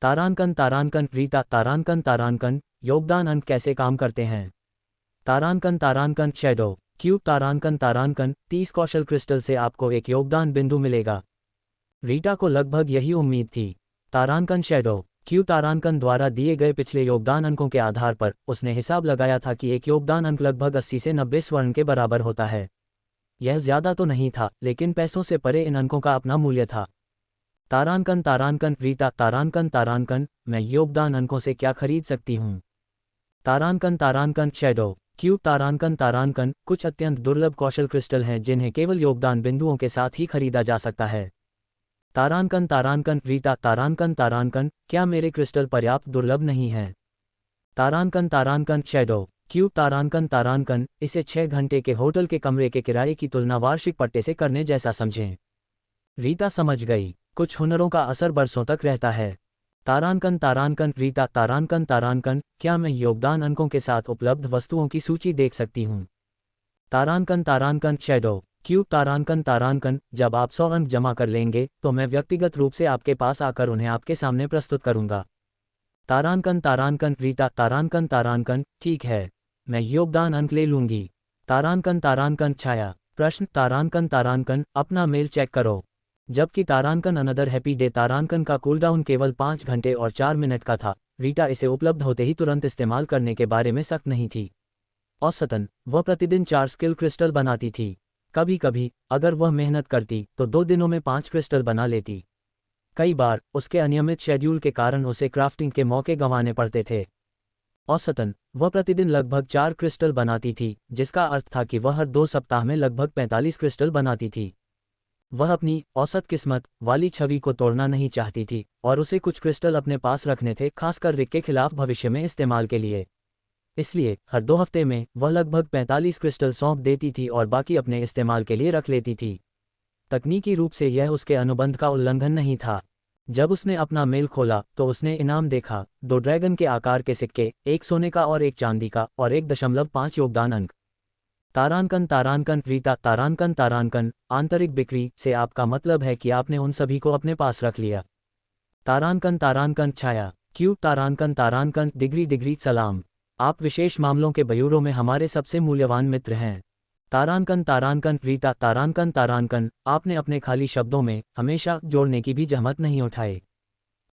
तारांकन रीता तारांकन योगदान अंक कैसे काम करते हैं? तारांकन शैडो क्यूब तारांकन 30 कौशल क्रिस्टल से आपको एक योगदान बिंदु मिलेगा। रीटा को लगभग यही उम्मीद थी। तारांकन शैडो क्यूब तारांकन द्वारा दिए गए पिछले योगदान अंकों के आधार पर उसने हिसाब लगाया था कि एक योगदान अंक लगभग 80 से 90 स्वर्ण के बराबर होता है। यह ज्यादा तो नहीं था, लेकिन पैसों से परे इन अंकों का अपना मूल्य था। तारांकन रीता तारांकन मैं योगदान अंकों से क्या खरीद सकती हूँ? तारांकन शैडो क्यूब तारांकन कुछ अत्यंत दुर्लभ कौशल क्रिस्टल हैं जिन्हें केवल योगदान बिंदुओं के साथ ही खरीदा जा सकता है। तारांकन रीता तारांकन क्या मेरे क्रिस्टल पर्याप्त दुर्लभ नहीं हैं? तारांकन शैडो क्यूब तारांकन इसे 6 घंटे के होटल के कमरे के किराए की तुलना वार्षिक पट्टे से करने जैसा समझें। रीता समझ गई, कुछ हुनरों का असर बरसों तक रहता है। तारांकन रीता तारांकन क्या मैं योगदान अंकों के साथ उपलब्ध वस्तुओं की सूची देख सकती हूँ? तारांकन शैडो क्यूब तारांकन जब आप 100 अंक जमा कर लेंगे तो मैं व्यक्तिगत रूप से आपके पास आकर उन्हें आपके सामने प्रस्तुत करूंगा। तारांकन रीता तारांकन ठीक है, मैं योगदान अंक ले लूंगी। तारांकन छाया प्रश्न तारांकन अपना मेल चेक करो। जबकि तारांकन अनदर हैप्पी डे तारांकन का कूलडाउन केवल 5 घंटे और 4 मिनट का था, रीटा इसे उपलब्ध होते ही तुरंत इस्तेमाल करने के बारे में सख्त नहीं थी। औसतन वह प्रतिदिन 4 स्किल क्रिस्टल बनाती थी। कभी कभी अगर वह मेहनत करती तो 2 दिनों में 5 क्रिस्टल बना लेती। कई बार उसके अनियमित शेड्यूल के कारण उसे क्राफ्टिंग के मौके गंवाने पड़ते थे। औसतन वह प्रतिदिन लगभग 4 क्रिस्टल बनाती थी, जिसका अर्थ था कि वह हर 2 सप्ताह में लगभग 45 क्रिस्टल बनाती थी। वह अपनी औसत किस्मत वाली छवि को तोड़ना नहीं चाहती थी और उसे कुछ क्रिस्टल अपने पास रखने थे, खासकर रिक के खिलाफ भविष्य में इस्तेमाल के लिए। इसलिए हर 2 हफ्ते में वह लगभग 45 क्रिस्टल सौंप देती थी और बाकी अपने इस्तेमाल के लिए रख लेती थी। तकनीकी रूप से यह उसके अनुबंध का उल्लंघन नहीं था। जब उसने अपना मेल खोला तो उसने इनाम देखा, 2 ड्रैगन के आकार के सिक्के, 1 सोने का और 1 चांदी का और 1.5 योगदान अंक। तारांकन रीता तारांकन आंतरिक बिक्री से आपका मतलब है कि आपने उन सभी को अपने पास रख लिया। तारांकन छाया क्यूब तारांकन डिग्री सलाम, आप विशेष मामलों के बयूरों में हमारे सबसे मूल्यवान मित्र हैं। तारांकन रीता तारांकन आपने अपने खाली शब्दों में हमेशा जोड़ने की भी जहमत नहीं उठाई।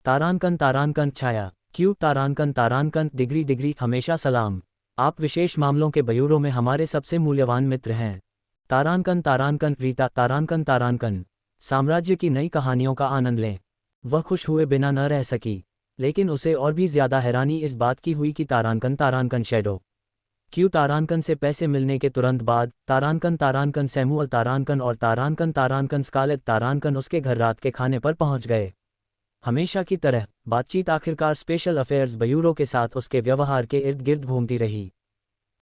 तारांकन छाया क्यूब तारांकन डिग्री हमेशा सलाम, आप विशेष मामलों के बयूरों में हमारे सबसे मूल्यवान मित्र हैं। तारांकन रीता तारांकन साम्राज्य की नई कहानियों का आनंद लें। वह खुश हुए बिना न रह सकी, लेकिन उसे और भी ज्यादा हैरानी इस बात की हुई कि तारांकन शैडो क्यू तारांकन से पैसे मिलने के तुरंत बाद तारांकन सैमुअल तारांकन और तारांकन स्कारलेट तारांकन उसके घर रात के खाने पर पहुंच गए। हमेशा की तरह बातचीत आखिरकार स्पेशल अफेयर्स ब्यूरो के साथ उसके व्यवहार के इर्द गिर्द घूमती रही।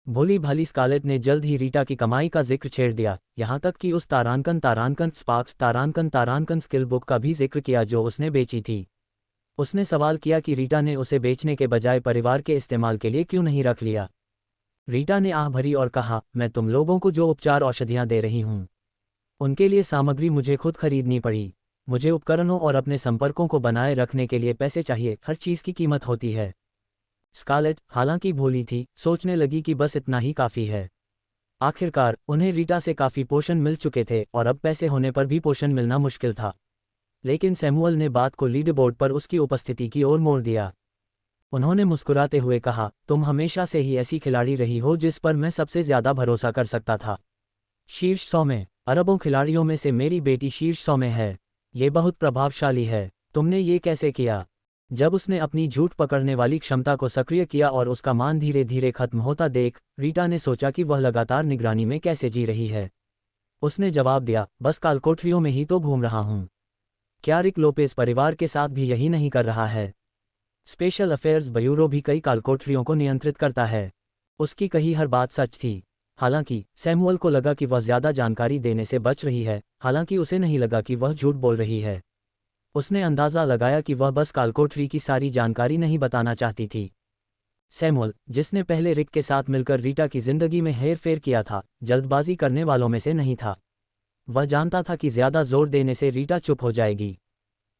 भोली भाली स्कारलेट ने जल्द ही रीटा की कमाई का जिक्र छेड़ दिया, यहाँ तक कि उस तारांकन स्पार्क्स तारांकन स्किल बुक का भी जिक्र किया जो उसने बेची थी। उसने सवाल किया कि रीटा ने उसे बेचने के बजाय परिवार के इस्तेमाल के लिए क्यों नहीं रख लिया। रीटा ने आह भरी और कहा, मैं तुम लोगों को जो उपचार औषधियाँ दे रही हूँ उनके लिए सामग्री मुझे खुद खरीदनी पड़ी। मुझे उपकरणों और अपने संपर्कों को बनाए रखने के लिए पैसे चाहिए, हर चीज़ की कीमत होती है। स्कारलेट हालांकि भोली थी, सोचने लगी कि बस इतना ही काफ़ी है। आखिरकार उन्हें रीटा से काफ़ी पोषण मिल चुके थे और अब पैसे होने पर भी पोषण मिलना मुश्किल था। लेकिन सैमुअल ने बात को लीड बोर्ड पर उसकी उपस्थिति की ओर मोड़ दिया। उन्होंने मुस्कुराते हुए कहा, तुम हमेशा से ही ऐसी खिलाड़ी रही हो जिस पर मैं सबसे ज़्यादा भरोसा कर सकता था। शीर्ष 100 में, अरबों खिलाड़ियों में से मेरी बेटी शीर्ष 100 में है। ये बहुत प्रभावशाली है। तुमने ये कैसे किया? जब उसने अपनी झूठ पकड़ने वाली क्षमता को सक्रिय किया और उसका मान धीरे धीरे खत्म होता देख, रीटा ने सोचा कि वह लगातार निगरानी में कैसे जी रही है। उसने जवाब दिया, बस कालकोठरियों में ही तो घूम रहा हूँ। क्या रिक लोपेस परिवार के साथ भी यही नहीं कर रहा है? स्पेशल अफेयर्स ब्यूरो भी कई कालकोठरियों को नियंत्रित करता है। उसकी कही हर बात सच थी। हालांकि सैमुअल को लगा कि वह ज्यादा जानकारी देने से बच रही है, हालांकि उसे नहीं लगा कि वह झूठ बोल रही है। उसने अंदाजा लगाया कि वह बस कालकोठरी की सारी जानकारी नहीं बताना चाहती थी। सैमुअल, जिसने पहले रिक के साथ मिलकर रीटा की जिंदगी में हेर फेर किया था, जल्दबाजी करने वालों में से नहीं था। वह जानता था कि ज्यादा जोर देने से रीटा चुप हो जाएगी।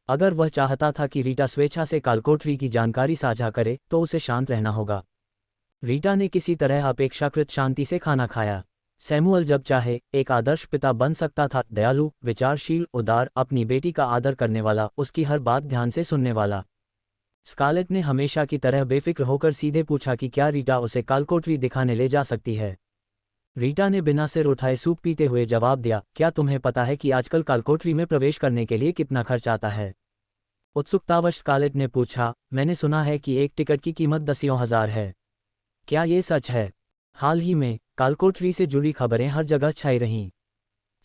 अगर वह चाहता था कि रीटा स्वेच्छा से कालकोठरी की जानकारी साझा करे तो उसे शांत रहना होगा। रीटा ने किसी तरह अपेक्षाकृत शांति से खाना खाया। सैमुअल जब चाहे एक आदर्श पिता बन सकता था, दयालु, विचारशील, उदार, अपनी बेटी का आदर करने वाला, उसकी हर बात ध्यान से सुनने वाला। स्कारलेट ने हमेशा की तरह बेफिक्र होकर सीधे पूछा कि क्या रीटा उसे कालकोठरी दिखाने ले जा सकती है। रीटा ने बिना सिर उठाए सूप पीते हुए जवाब दिया, क्या तुम्हें पता है कि आजकल कालकोठरी में प्रवेश करने के लिए कितना खर्च आता है? उत्सुकतावश स्कारलेट ने पूछा, मैंने सुना है कि एक टिकट की कीमत 10,000 है। क्या ये सच है? हाल ही में कालकोठरी से जुड़ी खबरें हर जगह छाई रहीं।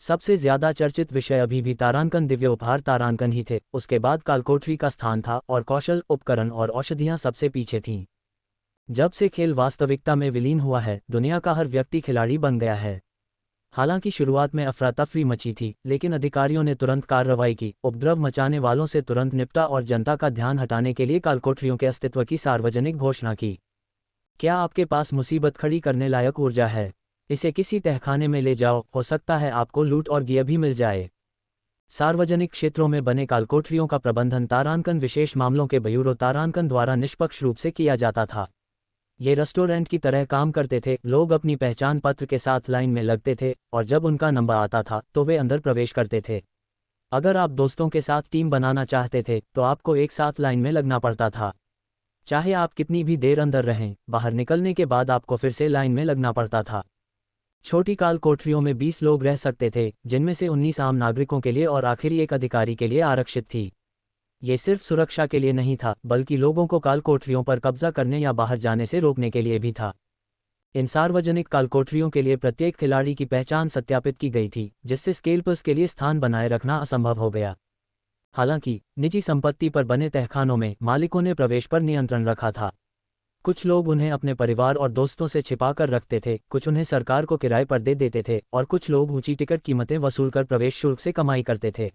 सबसे ज्यादा चर्चित विषय अभी भी तारांकन दिव्य उपहार तारांकन ही थे, उसके बाद कालकोठरी का स्थान था और कौशल, उपकरण और औषधियां सबसे पीछे थीं। जब से खेल वास्तविकता में विलीन हुआ है, दुनिया का हर व्यक्ति खिलाड़ी बन गया है। हालांकि शुरुआत में अफरा तफरी मची थी, लेकिन अधिकारियों ने तुरंत कार्रवाई की, उपद्रव मचाने वालों से तुरंत निपटा और जनता का ध्यान हटाने के लिए कालकोठरियों के अस्तित्व की सार्वजनिक घोषणा की। क्या आपके पास मुसीबत खड़ी करने लायक ऊर्जा है? इसे किसी तहखाने में ले जाओ, हो सकता है आपको लूट और गिया भी मिल जाए। सार्वजनिक क्षेत्रों में बने कालकोठरियों का प्रबंधन तारांकन विशेष मामलों के ब्यूरो तारांकन द्वारा निष्पक्ष रूप से किया जाता था। ये रेस्टोरेंट की तरह काम करते थे, लोग अपनी पहचान पत्र के साथ लाइन में लगते थे और जब उनका नंबर आता था तो वे अंदर प्रवेश करते थे। अगर आप दोस्तों के साथ टीम बनाना चाहते थे तो आपको एक साथ लाइन में लगना पड़ता था। चाहे आप कितनी भी देर अंदर रहें, बाहर निकलने के बाद आपको फिर से लाइन में लगना पड़ता था। छोटी काल कोठरियों में 20 लोग रह सकते थे, जिनमें से 19 आम नागरिकों के लिए और आखिरी एक अधिकारी के लिए आरक्षित थी। ये सिर्फ सुरक्षा के लिए नहीं था, बल्कि लोगों को काल कोठरियों पर कब्जा करने या बाहर जाने से रोकने के लिए भी था। इन सार्वजनिक काल कोठरियों के लिए प्रत्येक खिलाड़ी की पहचान सत्यापित की गई थी, जिससे स्केल्पर्स के लिए स्थान बनाए रखना असंभव हो गया। हालांकि निजी संपत्ति पर बने तहखानों में मालिकों ने प्रवेश पर नियंत्रण रखा था। कुछ लोग उन्हें अपने परिवार और दोस्तों से छिपा कर रखते थे, कुछ उन्हें सरकार को किराए पर दे देते थे और कुछ लोग ऊंची टिकट कीमतें वसूल कर प्रवेश शुल्क से कमाई करते थे।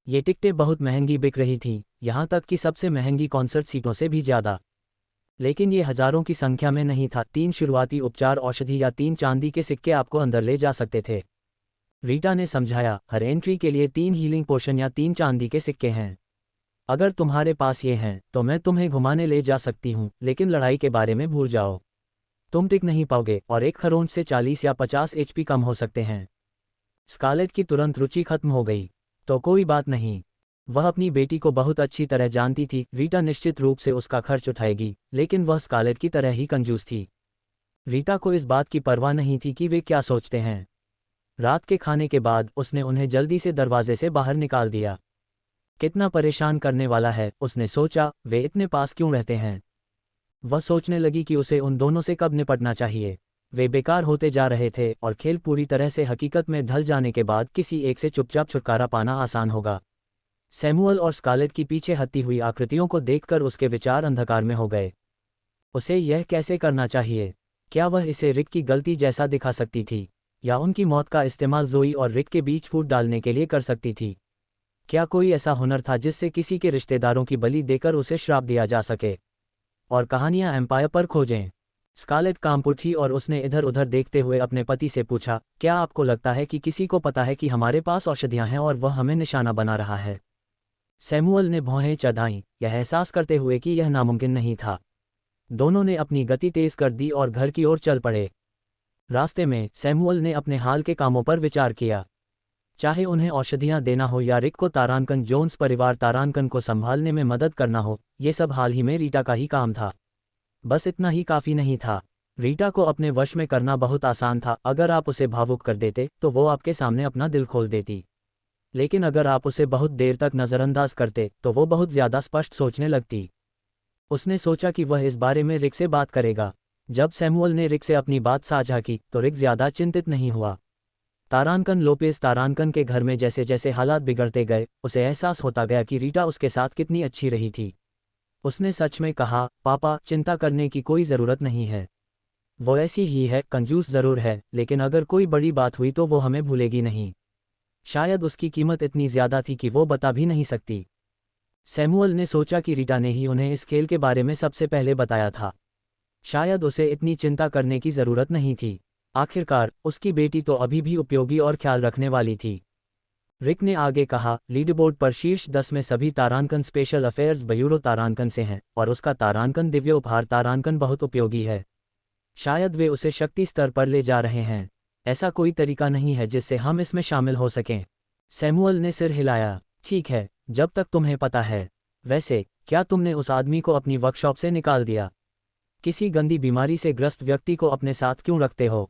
ये टिकटें बहुत महंगी बिक रही थीं, यहाँ तक कि सबसे महंगी कॉन्सर्ट सीटों से भी ज़्यादा। लेकिन ये हजारों की संख्या में नहीं था। 3 शुरुआती उपचार औषधि या 3 चांदी के सिक्के आपको अंदर ले जा सकते थे। रीटा ने समझाया, हर एंट्री के लिए 3 हीलिंग पोशन या 3 चांदी के सिक्के हैं। अगर तुम्हारे पास ये हैं तो मैं तुम्हें घुमाने ले जा सकती हूँ, लेकिन लड़ाई के बारे में भूल जाओ। तुम टिक नहीं पाओगे और एक खरोंच से 40 या 50 एचपी कम हो सकते हैं। स्कारलेट की तुरंत रुचि खत्म हो गई। तो कोई बात नहीं, वह अपनी बेटी को बहुत अच्छी तरह जानती थी। रीटा निश्चित रूप से उसका खर्च उठाएगी, लेकिन वह स्कारलेट की तरह ही कंजूस थी। रीटा को इस बात की परवाह नहीं थी कि वे क्या सोचते हैं। रात के खाने के बाद उसने उन्हें जल्दी से दरवाजे से बाहर निकाल दिया। कितना परेशान करने वाला है, उसने सोचा, वे इतने पास क्यों रहते हैं। वह सोचने लगी कि उसे उन दोनों से कब निपटना चाहिए। वे बेकार होते जा रहे थे और खेल पूरी तरह से हकीकत में ढल जाने के बाद किसी एक से चुपचाप छुटकारा पाना आसान होगा। सैमुअल और स्कारलेट की पीछे हटती हुई आकृतियों को देखकर उसके विचार अंधकार में हो गए। उसे यह कैसे करना चाहिए? क्या वह इसे रिक की गलती जैसा दिखा सकती थी, या उनकी मौत का इस्तेमाल जोई और रिक के बीच फूट डालने के लिए कर सकती थी? क्या कोई ऐसा हुनर था जिससे किसी के रिश्तेदारों की बलि देकर उसे श्राप दिया जा सके? और कहानियां एम्पायर पर खोजें। स्कारलेट कांप उठी और उसने इधर उधर देखते हुए अपने पति से पूछा, क्या आपको लगता है कि किसी को पता है कि हमारे पास औषधियां हैं और वह हमें निशाना बना रहा है? सैमुअल ने भौहें चढ़ाईं, यह एहसास करते हुए कि यह नामुमकिन नहीं था। दोनों ने अपनी गति तेज कर दी और घर की ओर चल पड़े। रास्ते में सैमुअल ने अपने हाल के कामों पर विचार किया। चाहे उन्हें औषधियां देना हो या रिक को तारांकन जोन्स परिवार तारांकन को संभालने में मदद करना हो, ये सब हाल ही में रीटा का ही काम था। बस इतना ही काफ़ी नहीं था। रीटा को अपने वश में करना बहुत आसान था। अगर आप उसे भावुक कर देते तो वो आपके सामने अपना दिल खोल देती, लेकिन अगर आप उसे बहुत देर तक नज़रअंदाज करते तो वो बहुत ज़्यादा स्पष्ट सोचने लगती। उसने सोचा कि वह इस बारे में रिक से बात करेगा। जब सैमुअल ने रिक से अपनी बात साझा की तो रिक ज़्यादा चिंतित नहीं हुआ। तारांकन लोपेस तारांकन के घर में जैसे जैसे हालात बिगड़ते गए, उसे एहसास होता गया कि रीटा उसके साथ कितनी अच्छी रही थी। उसने सच में कहा, पापा, चिंता करने की कोई ज़रूरत नहीं है। वो ऐसी ही है, कंजूस ज़रूर है, लेकिन अगर कोई बड़ी बात हुई तो वो हमें भूलेगी नहीं। शायद उसकी कीमत इतनी ज़्यादा थी कि वो बता भी नहीं सकती। सैमुअल ने सोचा कि रीटा ने ही उन्हें इस खेल के बारे में सबसे पहले बताया था। शायद उसे इतनी चिंता करने की ज़रूरत नहीं थी। आखिरकार उसकी बेटी तो अभी भी उपयोगी और ख्याल रखने वाली थी। रिक ने आगे कहा, लीडरबोर्ड पर शीर्ष 10 में सभी तारांकन स्पेशल अफेयर्स ब्यूरो तारांकन से हैं और उसका तारांकन दिव्य उपहार तारांकन बहुत उपयोगी है। शायद वे उसे शक्ति स्तर पर ले जा रहे हैं। ऐसा कोई तरीका नहीं है जिससे हम इसमें शामिल हो सकें। सैमुअल ने सिर हिलाया। ठीक है, जब तक तुम्हें पता है। वैसे, क्या तुमने उस आदमी को अपनी वर्कशॉप से निकाल दिया? किसी गंदी बीमारी से ग्रस्त व्यक्ति को अपने साथ क्यों रखते हो?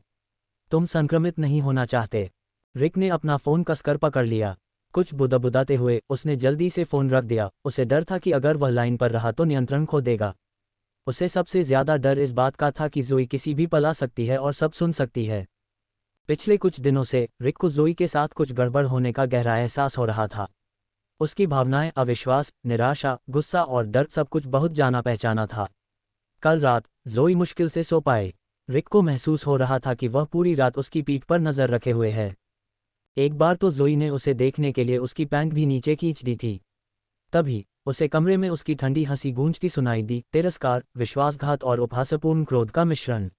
तुम संक्रमित नहीं होना चाहते। रिक ने अपना फ़ोन कसकर पकड़ लिया। कुछ बुदबुदाते हुए उसने जल्दी से फ़ोन रख दिया। उसे डर था कि अगर वह लाइन पर रहा तो नियंत्रण खो देगा। उसे सबसे ज़्यादा डर इस बात का था कि ज़ोई किसी भी पल आ सकती है और सब सुन सकती है। पिछले कुछ दिनों से रिक को ज़ोई के साथ कुछ गड़बड़ होने का गहरा एहसास हो रहा था। उसकी भावनाएं, अविश्वास, निराशा, गुस्सा और डर सब कुछ बहुत जाना पहचाना था। कल रात ज़ोई मुश्किल से सो पाए। रिक को महसूस हो रहा था कि वह पूरी रात उसकी पीठ पर नज़र रखे हुए है। एक बार तो ज़ोई ने उसे देखने के लिए उसकी पैंट भी नीचे खींच दी थी। तभी उसे कमरे में उसकी ठंडी हंसी गूंजती सुनाई दी, तिरस्कार, विश्वासघात और उपहासपूर्ण क्रोध का मिश्रण।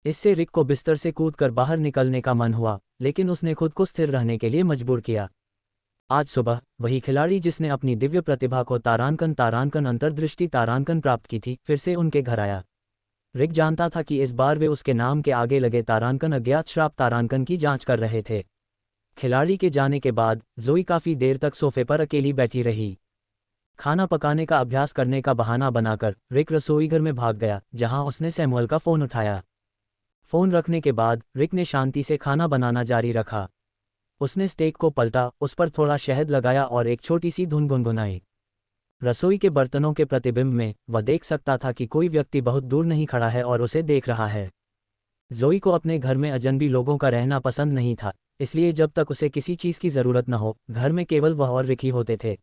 इससे रिक को बिस्तर से कूदकर बाहर निकलने का मन हुआ, लेकिन उसने खुद को स्थिर रहने के लिए मजबूर किया। आज सुबह वही खिलाड़ी जिसने अपनी दिव्य प्रतिभा को तारांकन अंतर्दृष्टि तारांकन प्राप्त की थी, फिर से उनके घर आया। रिक जानता था कि इस बार वे उसके नाम के आगे लगे तारांकन अज्ञात श्राप तारांकन की जांच कर रहे थे। खिलाड़ी के जाने के बाद ज़ोई काफ़ी देर तक सोफे पर अकेली बैठी रही। खाना पकाने का अभ्यास करने का बहाना बनाकर रिक रसोईघर में भाग गया, जहां उसने सैमुअल का फ़ोन उठाया। फ़ोन रखने के बाद रिक ने शांति से खाना बनाना जारी रखा। उसने स्टेक को पलटा, उस पर थोड़ा शहद लगाया और एक छोटी सी धुन गुनगुनाई। रसोई के बर्तनों के प्रतिबिंब में वह देख सकता था कि कोई व्यक्ति बहुत दूर नहीं खड़ा है और उसे देख रहा है। ज़ोई को अपने घर में अजनबी लोगों का रहना पसंद नहीं था, इसलिए जब तक उसे किसी चीज़ की ज़रूरत न हो, घर में केवल वह और रिक ही होते थे।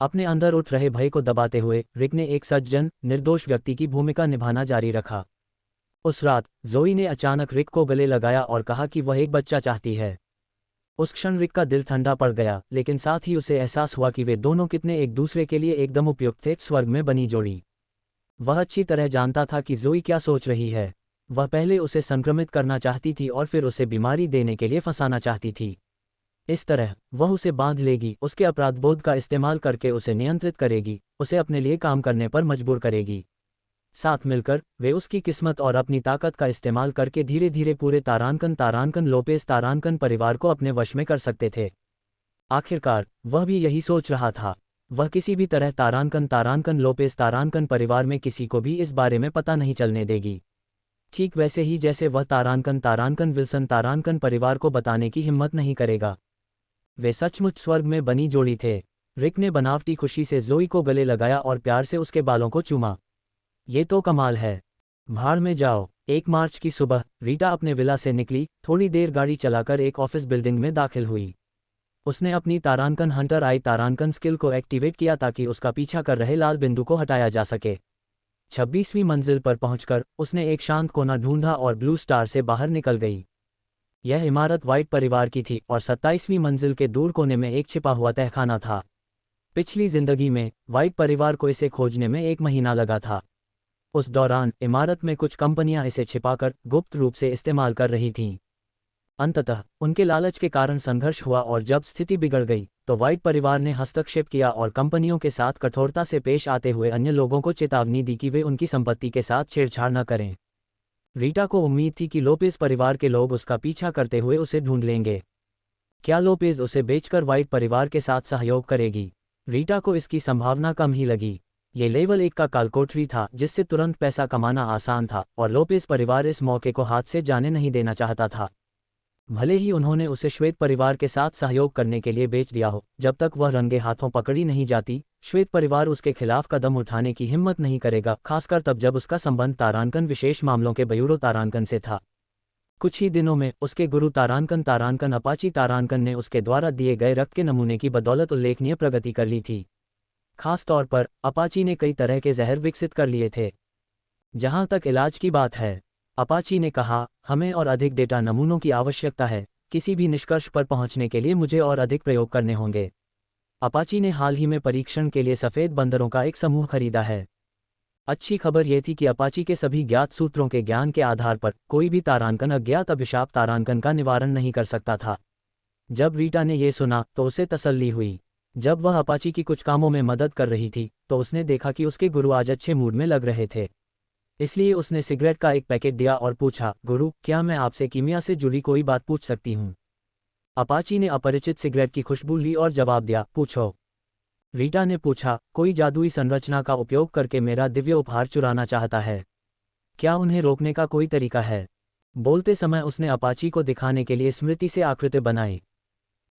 अपने अंदर उठ रहे भय को दबाते हुए रिक ने एक सज्जन, निर्दोष व्यक्ति की भूमिका निभाना जारी रखा। उस रात ज़ोई ने अचानक रिक को गले लगाया और कहा कि वह एक बच्चा चाहती है। उस क्षण रिक का दिल ठंडा पड़ गया, लेकिन साथ ही उसे एहसास हुआ कि वे दोनों कितने एक दूसरे के लिए एकदम उपयुक्त थे, स्वर्ग में बनी जोड़ी। वह अच्छी तरह जानता था कि ज़ोई क्या सोच रही है। वह पहले उसे संक्रमित करना चाहती थी और फिर उसे बीमारी देने के लिए फंसाना चाहती थी। इस तरह वह उसे बांध लेगी, उसके अपराधबोध का इस्तेमाल करके उसे नियंत्रित करेगी, उसे अपने लिए काम करने पर मजबूर करेगी। साथ मिलकर वे उसकी किस्मत और अपनी ताकत का इस्तेमाल करके धीरे धीरे पूरे तारांकन लोपेस तारांकन परिवार को अपने वश में कर सकते थे। आखिरकार वह भी यही सोच रहा था। वह किसी भी तरह तारांकन लोपेस तारांकन परिवार में किसी को भी इस बारे में पता नहीं चलने देगी। ठीक वैसे ही जैसे वह तारांकन विल्सन तारांकन परिवार को बताने की हिम्मत नहीं करेगा। वे सचमुच स्वर्ग में बनी जोड़ी थे। रिक ने बनावटी खुशी से ज़ोई को गले लगाया और प्यार से उसके बालों को चूमा। ये तो कमाल है। भाड़ में जाओ। 1 मार्च की सुबह रीटा अपने विला से निकली, थोड़ी देर गाड़ी चलाकर एक ऑफिस बिल्डिंग में दाखिल हुई। उसने अपनी तारांकन हंटर आई तारांकन स्किल को एक्टिवेट किया ताकि उसका पीछा कर रहे लाल बिंदु को हटाया जा सके। 26वीं मंजिल पर पहुंचकर उसने एक शांत कोना ढूंढा और ब्लू स्टार से बाहर निकल गई। यह इमारत वाइट परिवार की थी और 27वीं मंजिल के दूर कोने में एक छिपा हुआ तहखाना था। पिछली जिंदगी में वाइट परिवार को इसे खोजने में 1 महीना लगा था। उस दौरान इमारत में कुछ कंपनियां इसे छिपाकर गुप्त रूप से इस्तेमाल कर रही थीं। अंततः उनके लालच के कारण संघर्ष हुआ और जब स्थिति बिगड़ गई तो वाइट परिवार ने हस्तक्षेप किया और कंपनियों के साथ कठोरता से पेश आते हुए अन्य लोगों को चेतावनी दी कि वे उनकी संपत्ति के साथ छेड़छाड़ न करें। रीटा को उम्मीद थी कि लोपेज परिवार के लोग उसका पीछा करते हुए उसे ढूंढ लेंगे। क्या लोपेज उसे बेचकर वाइट परिवार के साथ सहयोग करेगी? रीटा को इसकी संभावना कम ही लगी। ये लेवल 1 का कालकोठरी था जिससे तुरंत पैसा कमाना आसान था और लोपेज परिवार इस मौके को हाथ से जाने नहीं देना चाहता था। भले ही उन्होंने उसे श्वेत परिवार के साथ सहयोग करने के लिए बेच दिया हो, जब तक वह रंगे हाथों पकड़ी नहीं जाती, श्वेत परिवार उसके खिलाफ कदम उठाने की हिम्मत नहीं करेगा, खासकर तब जब उसका संबंध तारांकन विशेष मामलों के ब्यूरो तारांकन से था। कुछ ही दिनों में उसके गुरु तारांकन अपाची तारांकन ने उसके द्वारा दिए गए रक्त के नमूने की बदौलत उल्लेखनीय प्रगति कर ली थी। खास तौर पर अपाची ने कई तरह के जहर विकसित कर लिए थे। जहां तक इलाज की बात है, अपाची ने कहा, हमें और अधिक डेटा नमूनों की आवश्यकता है। किसी भी निष्कर्ष पर पहुंचने के लिए मुझे और अधिक प्रयोग करने होंगे। अपाची ने हाल ही में परीक्षण के लिए सफ़ेद बंदरों का एक समूह खरीदा है। अच्छी खबर यह थी कि अपाची के सभी ज्ञात सूत्रों के ज्ञान के आधार पर कोई भी तारांकन अज्ञात अभिशाप तारांकन का निवारण नहीं कर सकता था। जब रीटा ने ये सुना तो उसे तसल्ली हुई। जब वह अपाची की कुछ कामों में मदद कर रही थी तो उसने देखा कि उसके गुरु आज अच्छे मूड में लग रहे थे। इसलिए उसने सिगरेट का एक पैकेट दिया और पूछा, गुरु, क्या मैं आपसे कीमिया से जुड़ी कोई बात पूछ सकती हूँ? अपाची ने अपरिचित सिगरेट की खुशबू ली और जवाब दिया, पूछो। रीटा ने पूछा, कोई जादुई संरचना का उपयोग करके मेरा दिव्य उपहार चुराना चाहता है। क्या उन्हें रोकने का कोई तरीका है? बोलते समय उसने अपाची को दिखाने के लिए स्मृति से आकृति बनाई।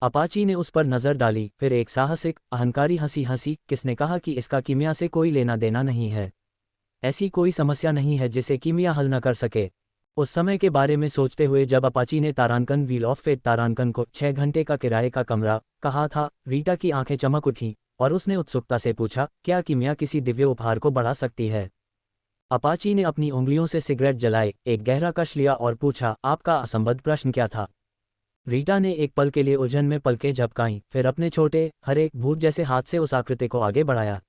अपाची ने उस पर नजर डाली, फिर एक साहसिक, अहंकारी हंसी हंसी। किसने कहा कि इसका कीमिया से कोई लेना देना नहीं है? ऐसी कोई समस्या नहीं है जिसे कीमिया हल न कर सके। उस समय के बारे में सोचते हुए जब अपाची ने तारांकन व्हील ऑफ फेथ तारांकन को 6 घंटे का किराए का कमरा कहा था, रीटा की आंखें चमक उठी और उसने उत्सुकता से पूछा, क्या कीमिया किसी दिव्य उपहार को बढ़ा सकती है? अपाची ने अपनी उंगलियों से सिगरेट जलाए, एक गहरा कश लिया और पूछा, आपका असंबद्ध प्रश्न क्या था? रीटा ने एक पल के लिए उलझन में पलकें झपकाईं, फिर अपने छोटे, हरे, भूत जैसे हाथ से उस आकृति को आगे बढ़ाया।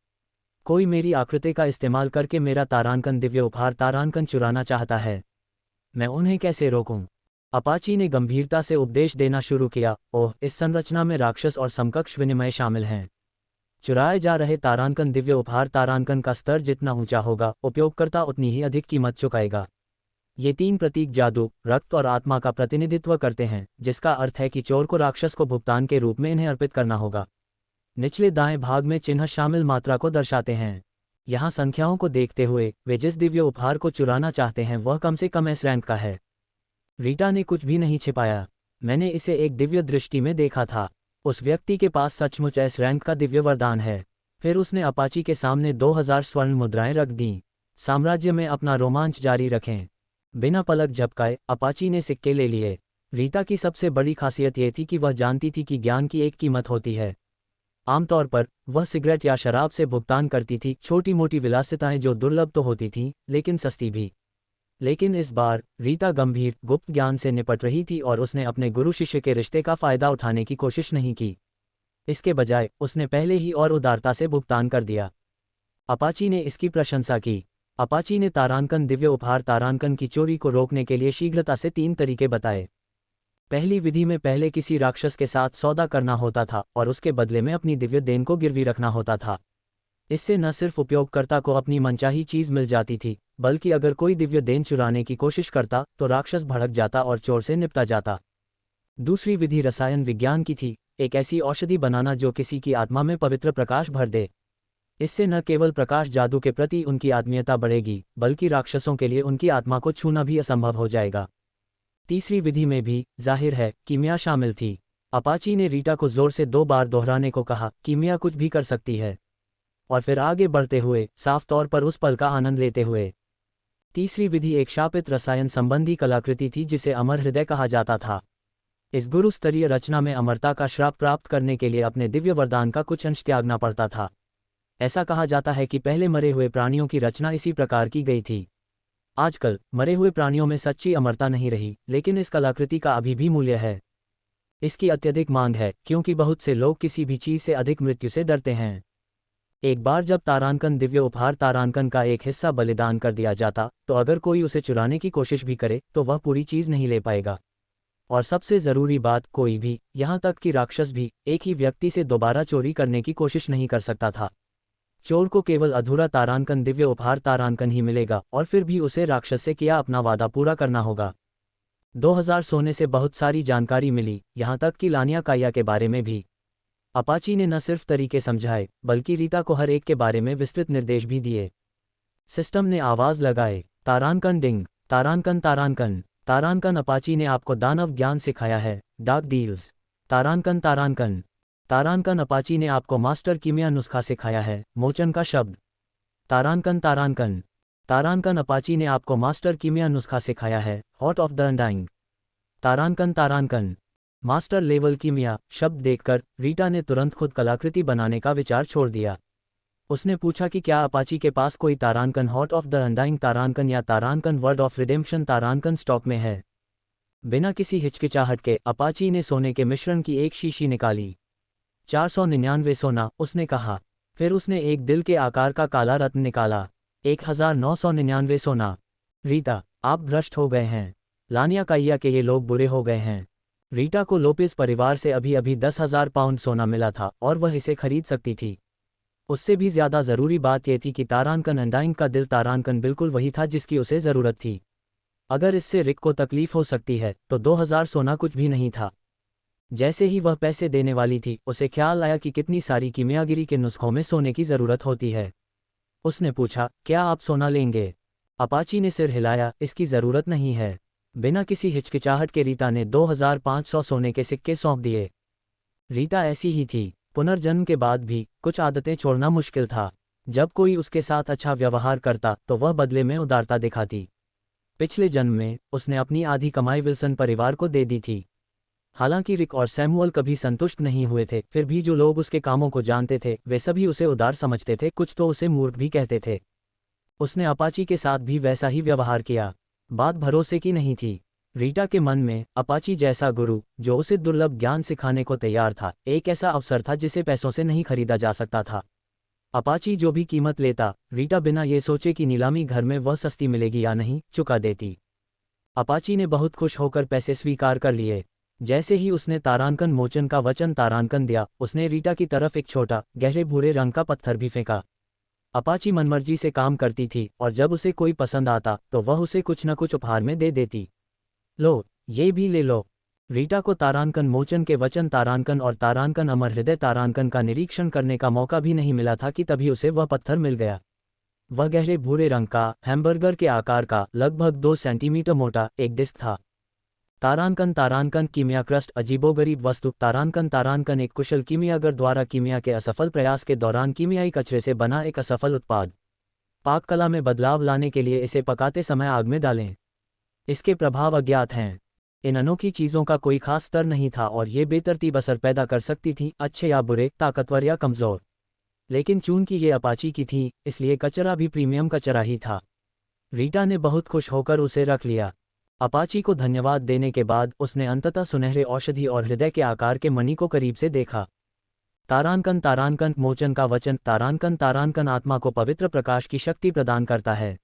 कोई मेरी आकृति का इस्तेमाल करके मेरा तारांकन दिव्य उपहार तारांकन चुराना चाहता है। मैं उन्हें कैसे रोकूं? अपाची ने गंभीरता से उपदेश देना शुरू किया, ओह, इस संरचना में राक्षस और समकक्ष विनिमय शामिल हैं। चुराए जा रहे तारांकन दिव्य उपहार तारांकन का स्तर जितना ऊंचा होगा, उपयोगकर्ता उतनी ही अधिक कीमत चुकाएगा। ये 3 प्रतीक जादू, रक्त और आत्मा का प्रतिनिधित्व करते हैं, जिसका अर्थ है कि चोर को राक्षस को भुगतान के रूप में इन्हें अर्पित करना होगा। निचले दाएं भाग में चिन्ह शामिल मात्रा को दर्शाते हैं। यहाँ संख्याओं को देखते हुए वे जिस दिव्य उपहार को चुराना चाहते हैं वह कम से कम एस रैंक का है। रीटा ने कुछ भी नहीं छिपाया। मैंने इसे एक दिव्य दृष्टि में देखा था। उस व्यक्ति के पास सचमुच एस रैंक का दिव्य वरदान है। फिर उसने अपाची के सामने 2000 स्वर्ण मुद्राएं रख दीं। साम्राज्य में अपना रोमांच जारी रखें। बिना पलक झपकाए अपाची ने सिक्के ले लिए। रीटा की सबसे बड़ी खासियत ये थी कि वह जानती थी कि ज्ञान की एक कीमत होती है। आमतौर पर वह सिगरेट या शराब से भुगतान करती थी, छोटी मोटी विलासिताएं जो दुर्लभ तो होती थीं, लेकिन सस्ती भी। लेकिन इस बार रीता गंभीर, गुप्त ज्ञान से निपट रही थी और उसने अपने गुरु शिष्य के रिश्ते का फायदा उठाने की कोशिश नहीं की। इसके बजाय उसने पहले ही और उदारता से भुगतान कर दिया। अपाची ने इसकी प्रशंसा की। अपाची ने तारांकन दिव्य उपहार तारांकन की चोरी को रोकने के लिए शीघ्रता से 3 तरीके बताए। पहली विधि में पहले किसी राक्षस के साथ सौदा करना होता था और उसके बदले में अपनी दिव्य देन को गिरवी रखना होता था। इससे न सिर्फ उपयोगकर्ता को अपनी मनचाही चीज मिल जाती थी, बल्कि अगर कोई दिव्य देन चुराने की कोशिश करता तो राक्षस भड़क जाता और चोर से निपटा जाता। दूसरी विधि रसायन विज्ञान की थी, एक ऐसी औषधि बनाना जो किसी की आत्मा में पवित्र प्रकाश भर दे। इससे न केवल प्रकाश जादू के प्रति उनकी आत्मीयता बढ़ेगी, बल्कि राक्षसों के लिए उनकी आत्मा को छूना भी असंभव हो जाएगा। तीसरी विधि में भी जाहिर है कीमिया शामिल थी। अपाची ने रीटा को जोर से 2 बार दोहराने को कहा, कीमिया कुछ भी कर सकती है। और फिर आगे बढ़ते हुए, साफ तौर पर उस पल का आनंद लेते हुए। तीसरी विधि एक शापित रसायन संबंधी कलाकृति थी जिसे अमर हृदय कहा जाता था। इस गुरु स्तरीय रचना में अमरता का श्राप प्राप्त करने के लिए अपने दिव्य वरदान का कुछ अंश त्यागना पड़ता था। ऐसा कहा जाता है कि पहले मरे हुए प्राणियों की रचना इसी प्रकार की गई थी। आजकल मरे हुए प्राणियों में सच्ची अमरता नहीं रही, लेकिन इस कलाकृति का अभी भी मूल्य है। इसकी अत्यधिक मांग है क्योंकि बहुत से लोग किसी भी चीज से अधिक मृत्यु से डरते हैं। एक बार जब तारांकन दिव्य उपहार तारांकन का एक हिस्सा बलिदान कर दिया जाता तो अगर कोई उसे चुराने की कोशिश भी करे तो वह पूरी चीज नहीं ले पाएगा। और सबसे जरूरी बात, कोई भी, यहाँ तक कि राक्षस भी, एक ही व्यक्ति से दोबारा चोरी करने की कोशिश नहीं कर सकता था। चोर को केवल अधूरा तारांकन दिव्य उपहार तारांकन ही मिलेगा और फिर भी उसे राक्षस से किया अपना वादा पूरा करना होगा। 2000 सोने से बहुत सारी जानकारी मिली, यहाँ तक कि लानिया काया के बारे में भी। अपाची ने न सिर्फ तरीके समझाए, बल्कि रीता को हर एक के बारे में विस्तृत निर्देश भी दिए। सिस्टम ने आवाज लगाए, तारांकन डिंग, तारांकन तारांकन तारांकन। अपाची ने आपको दानव ज्ञान सिखाया है, डार्क डील्स। तारांकन तारांकन तारांकन। अपाची ने आपको मास्टर कीमिया नुस्खा सिखाया है, मोचन का शब्द। तारांकन तारांकन तारांकन। अपाची ने आपको मास्टर कीमिया नुस्खा सिखाया है, हॉट ऑफ द अनडाइंग। तारांकन तारांकन मास्टर लेवल कीमिया शब्द देखकर रीटा ने तुरंत खुद कलाकृति बनाने का विचार छोड़ दिया। उसने पूछा कि क्या अपाची के पास कोई तारांकन हॉट ऑफ द अनडाइंग तारांकन या तारांकन वर्ड ऑफ रिडेम्पशन तारांकन स्टॉक में है। बिना किसी हिचकिचाहट के अपाची ने सोने के मिश्रण की एक शीशी निकाली। 499 सोना, उसने कहा। फिर उसने एक दिल के आकार का काला रत्न निकाला। 1999 सोना। रीता, आप भ्रष्ट हो गए हैं। लानिया काइया के ये लोग बुरे हो गए हैं। रीटा को लोपेस परिवार से अभी अभी 10,000 पाउंड सोना मिला था और वह इसे खरीद सकती थी। उससे भी ज़्यादा ज़रूरी बात यह थी कि तारांकन अंडाइन का दिल तारांकन बिल्कुल वही था जिसकी उसे ज़रूरत थी। अगर इससे रिक को तकलीफ हो सकती है तो 2,000 सोना कुछ भी नहीं था। जैसे ही वह पैसे देने वाली थी, उसे ख्याल आया कि कितनी सारी कीमियागिरी के नुस्खों में सोने की ज़रूरत होती है। उसने पूछा, क्या आप सोना लेंगे? अपाची ने सिर हिलाया, इसकी ज़रूरत नहीं है। बिना किसी हिचकिचाहट के रीता ने 2,500 सोने के सिक्के सौंप दिए। रीता ऐसी ही थी, पुनर्जन्म के बाद भी कुछ आदतें छोड़ना मुश्किल था। जब कोई उसके साथ अच्छा व्यवहार करता तो वह बदले में उदारता दिखाती। पिछले जन्म में उसने अपनी आधी कमाई विल्सन परिवार को दे दी थी। हालांकि रिक और सैमुअल कभी संतुष्ट नहीं हुए थे, फिर भी जो लोग उसके कामों को जानते थे वे सभी उसे उदार समझते थे, कुछ तो उसे मूर्ख भी कहते थे। उसने अपाची के साथ भी वैसा ही व्यवहार किया। बात भरोसे की नहीं थी। रीटा के मन में अपाची जैसा गुरु, जो उसे दुर्लभ ज्ञान सिखाने को तैयार था, एक ऐसा अवसर था जिसे पैसों से नहीं खरीदा जा सकता था। अपाची जो भी कीमत लेता, रीटा बिना ये सोचे कि नीलामी घर में वह सस्ती मिलेगी या नहीं, चुका देती। अपाची ने बहुत खुश होकर पैसे स्वीकार कर लिए। जैसे ही उसने तारांकन मोचन का वचन तारांकन दिया, उसने रीटा की तरफ एक छोटा, गहरे भूरे रंग का पत्थर भी फेंका। अपाची मनमर्जी से काम करती थी और जब उसे कोई पसंद आता तो वह उसे कुछ न कुछ उपहार में दे देती। लो, ये भी ले लो। रीटा को तारांकन मोचन के वचन तारांकन और तारांकन अमर हृदय तारांकन का निरीक्षण करने का मौका भी नहीं मिला था कि तभी उसे वह पत्थर मिल गया। वह गहरे भूरे रंग का, हैम्बर्गर के आकार का, लगभग 2 सेंटीमीटर मोटा एक डिस्क था। तारांकन कीमिया क्रस्ट अजीबोगरीब वस्तु। तारांकन एक कुशल कीमियागर द्वारा कीमिया के असफल प्रयास के दौरान कीमियाई कचरे से बना एक असफल उत्पाद। पाक कला में बदलाव लाने के लिए इसे पकाते समय आग में डालें। इसके प्रभाव अज्ञात हैं। इन अनोखी चीज़ों का कोई खास स्तर नहीं था और ये बेतरतीब असर पैदा कर सकती थीं, अच्छे या बुरे, ताकतवर या कमज़ोर। लेकिन चूंकि ये अपाची की थी, इसलिए कचरा भी प्रीमियम कचरा ही था। रीटा ने बहुत खुश होकर उसे रख लिया। अपाची को धन्यवाद देने के बाद उसने अंततः सुनहरे औषधि और हृदय के आकार के मणि को करीब से देखा। तारांकन मोचन का वचन। तारांकन आत्मा को पवित्र प्रकाश की शक्ति प्रदान करता है।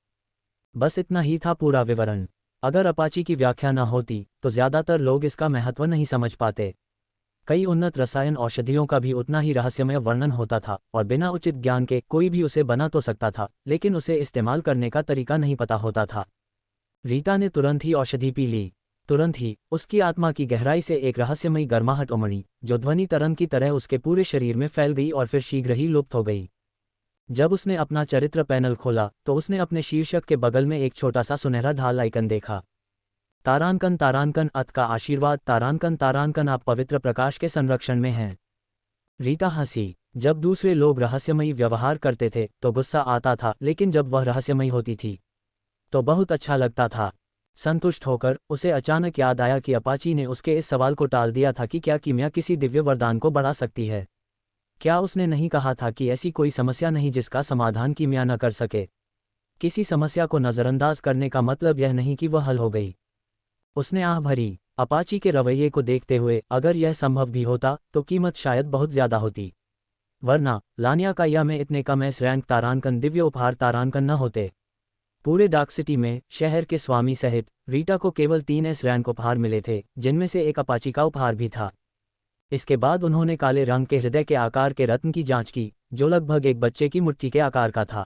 बस इतना ही था पूरा विवरण। अगर अपाची की व्याख्या न होती तो ज़्यादातर लोग इसका महत्व नहीं समझ पाते। कई उन्नत रसायन औषधियों का भी उतना ही रहस्यमय वर्णन होता था और बिना उचित ज्ञान के कोई भी उसे बना तो सकता था, लेकिन उसे इस्तेमाल करने का तरीका नहीं पता होता था। रीता ने तुरंत ही औषधि पी ली। तुरंत ही उसकी आत्मा की गहराई से एक रहस्यमयी गर्माहट उमड़ी, जो ध्वनि तरंग की तरह उसके पूरे शरीर में फैल गई और फिर शीघ्र ही लुप्त हो गई। जब उसने अपना चरित्र पैनल खोला तो उसने अपने शीर्षक के बगल में एक छोटा सा सुनहरा ढाल आइकन देखा। तारांकन अत का आशीर्वाद। तारांकन आप पवित्र प्रकाश के संरक्षण में हैं। रीता हंसी। जब दूसरे लोग रहस्यमयी व्यवहार करते थे तो गुस्सा आता था, लेकिन जब वह रहस्यमयी होती थी तो बहुत अच्छा लगता था। संतुष्ट होकर उसे अचानक याद आया कि अपाची ने उसके इस सवाल को टाल दिया था कि क्या कीमिया किसी दिव्य वरदान को बढ़ा सकती है। क्या उसने नहीं कहा था कि ऐसी कोई समस्या नहीं जिसका समाधान कीमिया न कर सके? किसी समस्या को नज़रअंदाज करने का मतलब यह नहीं कि वह हल हो गई। उसने आह भरी अपाची के रवैये को देखते हुए। अगर यह संभव भी होता तो कीमत शायद बहुत ज़्यादा होती, वरना लानिया काया में इतने कम एस रैंक तारांकन दिव्य उपहार तारांकन न होते। पूरे डार्क सिटी में शहर के स्वामी सहित रीटा को केवल 3 एस रैंक उपहार मिले थे, जिनमें से एक अपाची का उपहार भी था। इसके बाद उन्होंने काले रंग के हृदय के आकार के रत्न की जांच की, जो लगभग एक बच्चे की मुट्ठी के आकार का था।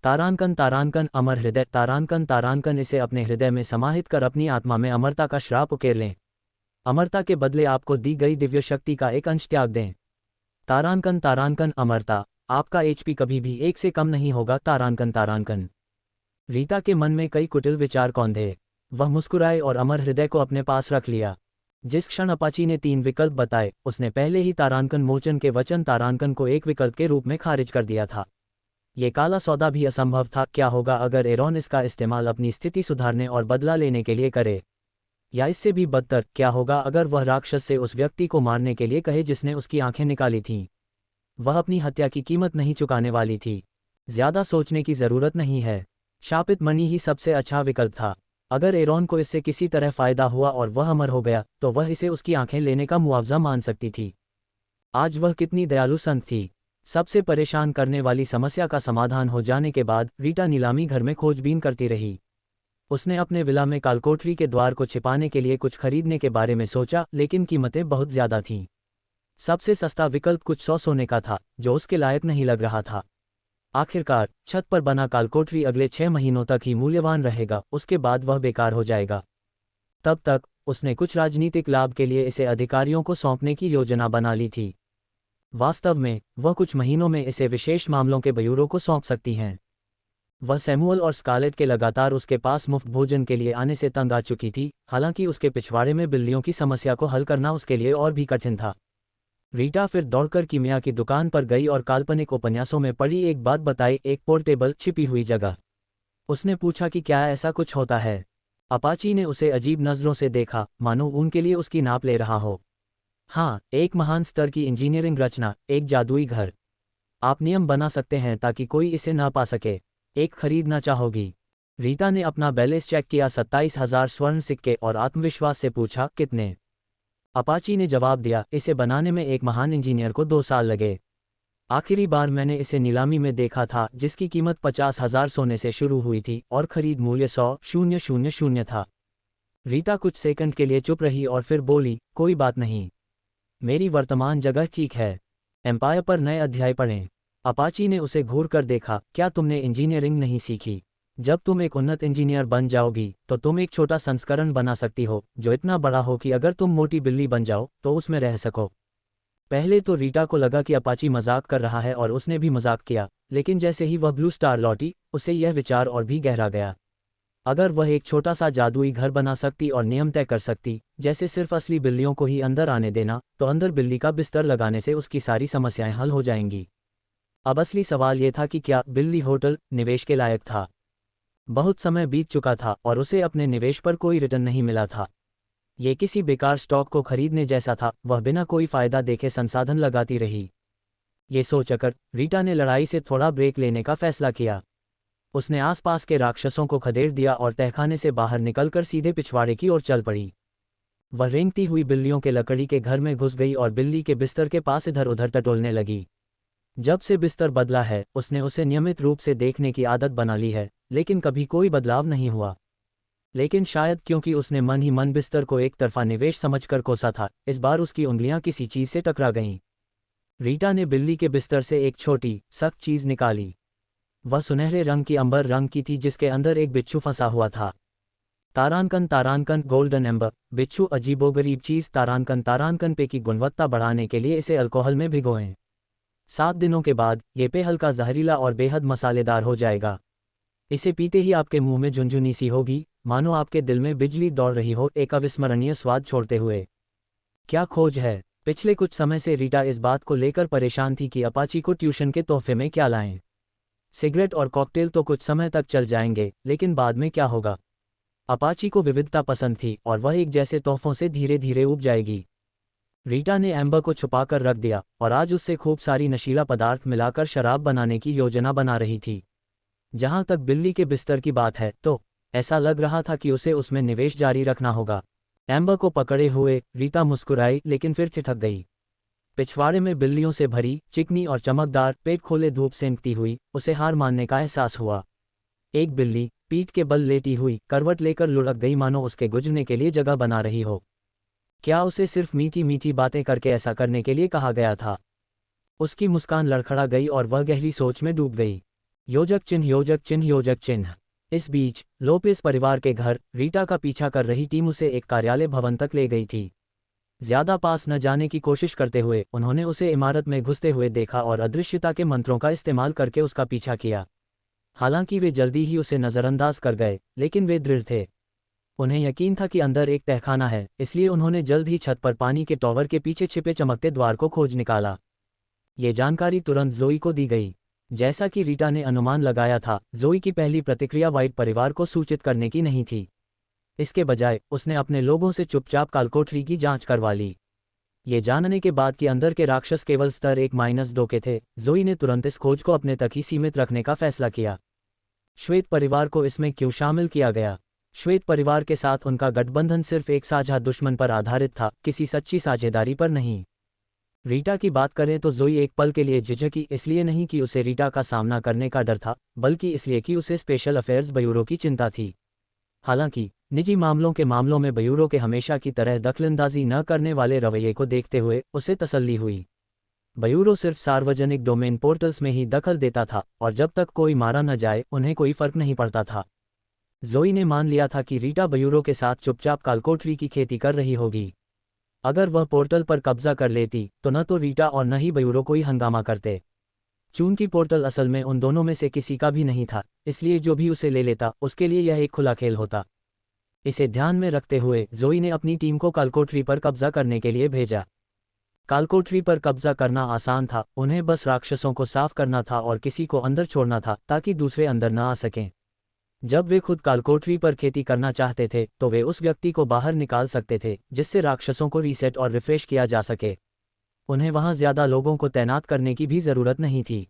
तारांकन अमर हृदय। तारांकन इसे अपने हृदय में समाहित कर अपनी आत्मा में अमरता का श्राप उकेर लें। अमरता के बदले आपको दी गई दिव्य शक्ति का एक अंश त्याग दें। तारांकन अमरता। आपका एचपी कभी भी 1 से कम नहीं होगा। तारांकन। रीता के मन में कई कुटिल विचार कौंधे। वह मुस्कुराए और अमर हृदय को अपने पास रख लिया। जिस क्षण अपाची ने 3 विकल्प बताए, उसने पहले ही तारांकन मोचन के वचन तारांकन को एक विकल्प के रूप में खारिज कर दिया था। ये काला सौदा भी असंभव था। क्या होगा अगर एरॉन इसका इस्तेमाल अपनी स्थिति सुधारने और बदला लेने के लिए करे? या इससे भी बदतर, क्या होगा अगर वह राक्षस से उस व्यक्ति को मारने के लिए कहे जिसने उसकी आंखें निकाली थीं? वह अपनी हत्या की कीमत नहीं चुकाने वाली थी। ज्यादा सोचने की जरूरत नहीं है। शापित मणि ही सबसे अच्छा विकल्प था। अगर एरॉन को इससे किसी तरह फायदा हुआ और वह अमर हो गया तो वह इसे उसकी आंखें लेने का मुआवजा मान सकती थी। आज वह कितनी दयालु संत थी। सबसे परेशान करने वाली समस्या का समाधान हो जाने के बाद रीटा नीलामी घर में खोजबीन करती रही। उसने अपने विला में कालकोठरी के द्वार को छिपाने के लिए कुछ खरीदने के बारे में सोचा, लेकिन कीमतें बहुत ज्यादा थीं। सबसे सस्ता विकल्प कुछ 100 सोने का था, जो उसके लायक नहीं लग रहा था। आखिरकार छत पर बना कालकोठरी अगले 6 महीनों तक ही मूल्यवान रहेगा, उसके बाद वह बेकार हो जाएगा। तब तक उसने कुछ राजनीतिक लाभ के लिए इसे अधिकारियों को सौंपने की योजना बना ली थी। वास्तव में वह कुछ महीनों में इसे विशेष मामलों के ब्यूरो को सौंप सकती हैं। वह सैमुअल और स्कारलेट के लगातार उसके पास मुफ्त भोजन के लिए आने से तंग आ चुकी थी, हालांकि उसके पिछवाड़े में बिल्लियों की समस्या को हल करना उसके लिए और भी कठिन था। रीटा फिर दौड़कर कीमिया की दुकान पर गई और काल्पनिक उपन्यासों में पढ़ी एक बात बताई, एक पोर्टेबल छिपी हुई जगह। उसने पूछा कि क्या ऐसा कुछ होता है। अपाची ने उसे अजीब नज़रों से देखा, मानो उनके लिए उसकी नाप ले रहा हो। हाँ, एक महान स्तर की इंजीनियरिंग रचना, एक जादुई घर। आप नियम बना सकते हैं ताकि कोई इसे ना पा सके। एक खरीदना चाहोगी? रीता ने अपना बैलेंस चेक किया, 27,000 स्वर्ण सिक्के, और आत्मविश्वास से पूछा, कितने? अपाची ने जवाब दिया, इसे बनाने में एक महान इंजीनियर को 2 साल लगे। आखिरी बार मैंने इसे नीलामी में देखा था, जिसकी कीमत 50,000 सोने से शुरू हुई थी और खरीद मूल्य 100,000 था। रीता कुछ सेकंड के लिए चुप रही और फिर बोली, कोई बात नहीं, मेरी वर्तमान जगह ठीक है। एम्पायर पर नए अध्याय पढ़ें। अपाची ने उसे घूर कर देखा, क्या तुमने इंजीनियरिंग नहीं सीखी? जब तुम एक उन्नत इंजीनियर बन जाओगी तो तुम एक छोटा संस्करण बना सकती हो, जो इतना बड़ा हो कि अगर तुम मोटी बिल्ली बन जाओ तो उसमें रह सको। पहले तो रीटा को लगा कि अपाची मजाक कर रहा है और उसने भी मजाक किया, लेकिन जैसे ही वह ब्लू स्टार लौटी, उसे यह विचार और भी गहरा गया। अगर वह एक छोटा सा जादुई घर बना सकती और नियम तय कर सकती, जैसे सिर्फ असली बिल्लियों को ही अंदर आने देना, तो अंदर बिल्ली का बिस्तर लगाने से उसकी सारी समस्याएं हल हो जाएंगी। अब असली सवाल यह था कि क्या बिल्ली होटल निवेश के लायक था? बहुत समय बीत चुका था और उसे अपने निवेश पर कोई रिटर्न नहीं मिला था। ये किसी बेकार स्टॉक को खरीदने जैसा था, वह बिना कोई फायदा देखे संसाधन लगाती रही। ये सोचकर रीटा ने लड़ाई से थोड़ा ब्रेक लेने का फैसला किया। उसने आसपास के राक्षसों को खदेड़ दिया और तहखाने से बाहर निकलकर सीधे पिछवाड़े की ओर चल पड़ी। वह रेंगती हुई बिल्लियों के लकड़ी के घर में घुस गई और बिल्ली के बिस्तर के पास इधर उधर टटोलने लगी। जब से बिस्तर बदला है, उसने उसे नियमित रूप से देखने की आदत बना ली है, लेकिन कभी कोई बदलाव नहीं हुआ। लेकिन शायद क्योंकि उसने मन ही मन बिस्तर को एक तरफा निवेश समझकर कोसा था, इस बार उसकी उंगलियां किसी चीज से टकरा गईं। रीटा ने बिल्ली के बिस्तर से एक छोटी सख्त चीज निकाली। वह सुनहरे रंग की अंबर रंग की थी, जिसके अंदर एक बिच्छू फंसा हुआ था। तारांकन गोल्डन एम्बर बिच्छू, अजीबोगरीब चीज। तारांकन पे की गुणवत्ता बढ़ाने के लिए इसे अल्कोहल में भिगोएं। 7 दिनों के बाद ये पे हल्का जहरीला और बेहद मसालेदार हो जाएगा। इसे पीते ही आपके मुंह में झुनझुनी सी होगी, मानो आपके दिल में बिजली दौड़ रही हो, एक अविस्मरणीय स्वाद छोड़ते हुए। क्या खोज है? पिछले कुछ समय से रीटा इस बात को लेकर परेशान थी कि अपाची को ट्यूशन के तोहफे में क्या लाएं। सिगरेट और कॉकटेल तो कुछ समय तक चल जाएंगे, लेकिन बाद में क्या होगा? अपाची को विविधता पसंद थी और वह एक जैसे तोहफों से धीरे धीरे उब जाएगी। रीटा ने एम्बर को छुपाकर रख दिया और आज उससे खूब सारी नशीला पदार्थ मिलाकर शराब बनाने की योजना बना रही थी। जहां तक बिल्ली के बिस्तर की बात है, तो ऐसा लग रहा था कि उसे उसमें निवेश जारी रखना होगा। एम्बर को पकड़े हुए रीता मुस्कुराई, लेकिन फिर ठिठक गई। पिछवाड़े में बिल्लियों से भरी, चिकनी और चमकदार, पेट खोले धूप सेंकती हुई उसे हार मानने का एहसास हुआ। एक बिल्ली पीठ के बल लेटी हुई करवट लेकर लुढ़क गई, मानो उसके गुजरने के लिए जगह बना रही हो। क्या उसे सिर्फ मीठी मीठी बातें करके ऐसा करने के लिए कहा गया था? उसकी मुस्कान लड़खड़ा गई और वह गहरी सोच में डूब गई। योजक चिन्ह, योजक चिन्ह, योजक चिन्ह। इस बीच लोपेस परिवार के घर रीटा का पीछा कर रही टीम उसे एक कार्यालय भवन तक ले गई थी। ज्यादा पास न जाने की कोशिश करते हुए उन्होंने उसे इमारत में घुसते हुए देखा और अदृश्यता के मंत्रों का इस्तेमाल करके उसका पीछा किया। हालांकि वे जल्दी ही उसे नज़रअंदाज कर गए, लेकिन वे दृढ़ थे। उन्हें यकीन था कि अंदर एक तहखाना है, इसलिए उन्होंने जल्द ही छत पर पानी के टॉवर के पीछे छिपे चमकते द्वार को खोज निकाला। ये जानकारी तुरंत जोई को दी गई। जैसा कि रीटा ने अनुमान लगाया था, जोई की पहली प्रतिक्रिया व्हाइट परिवार को सूचित करने की नहीं थी। इसके बजाय उसने अपने लोगों से चुपचाप कालकोठरी की जांच करवा ली। ये जानने के बाद कि अंदर के राक्षस केवल स्तर 1-2 के थे, जोई ने तुरंत इस खोज को अपने तक ही सीमित रखने का फैसला किया। श्वेत परिवार को इसमें क्यों शामिल किया गया? श्वेत परिवार के साथ उनका गठबंधन सिर्फ एक साझा दुश्मन पर आधारित था, किसी सच्ची साझेदारी पर नहीं। रीटा की बात करें तो जोई एक पल के लिए झिझकी, इसलिए नहीं कि उसे रीटा का सामना करने का डर था, बल्कि इसलिए कि उसे स्पेशल अफेयर्स ब्यूरो की चिंता थी। हालांकि निजी मामलों में बयूरो के हमेशा की तरह दखलंदाजी न करने वाले रवैये को देखते हुए उसे तसल्ली हुई। बयूरो सिर्फ सार्वजनिक डोमेन पोर्टल्स में ही दखल देता था और जब तक कोई मारा न जाए उन्हें कोई फर्क नहीं पड़ता था। जोई ने मान लिया था कि रीटा बयूरो के साथ चुपचाप कालकोठरी की खेती कर रही होगी। अगर वह पोर्टल पर कब्जा कर लेती तो न तो रीटा और न ही बयूरो कोई हंगामा करते। चूंकि पोर्टल असल में उन दोनों में से किसी का भी नहीं था, इसलिए जो भी उसे ले लेता उसके लिए यह एक खुला खेल होता। इसे ध्यान में रखते हुए जोई ने अपनी टीम को कालकोठरी पर कब्जा करने के लिए भेजा। कालकोठरी पर कब्जा करना आसान था, उन्हें बस राक्षसों को साफ करना था और किसी को अंदर छोड़ना था ताकि दूसरे अंदर न आ सकें। जब वे खुद कालकोठरी पर खेती करना चाहते थे तो वे उस व्यक्ति को बाहर निकाल सकते थे जिससे राक्षसों को रीसेट और रिफ्रेश किया जा सके। उन्हें वहां ज्यादा लोगों को तैनात करने की भी जरूरत नहीं थी।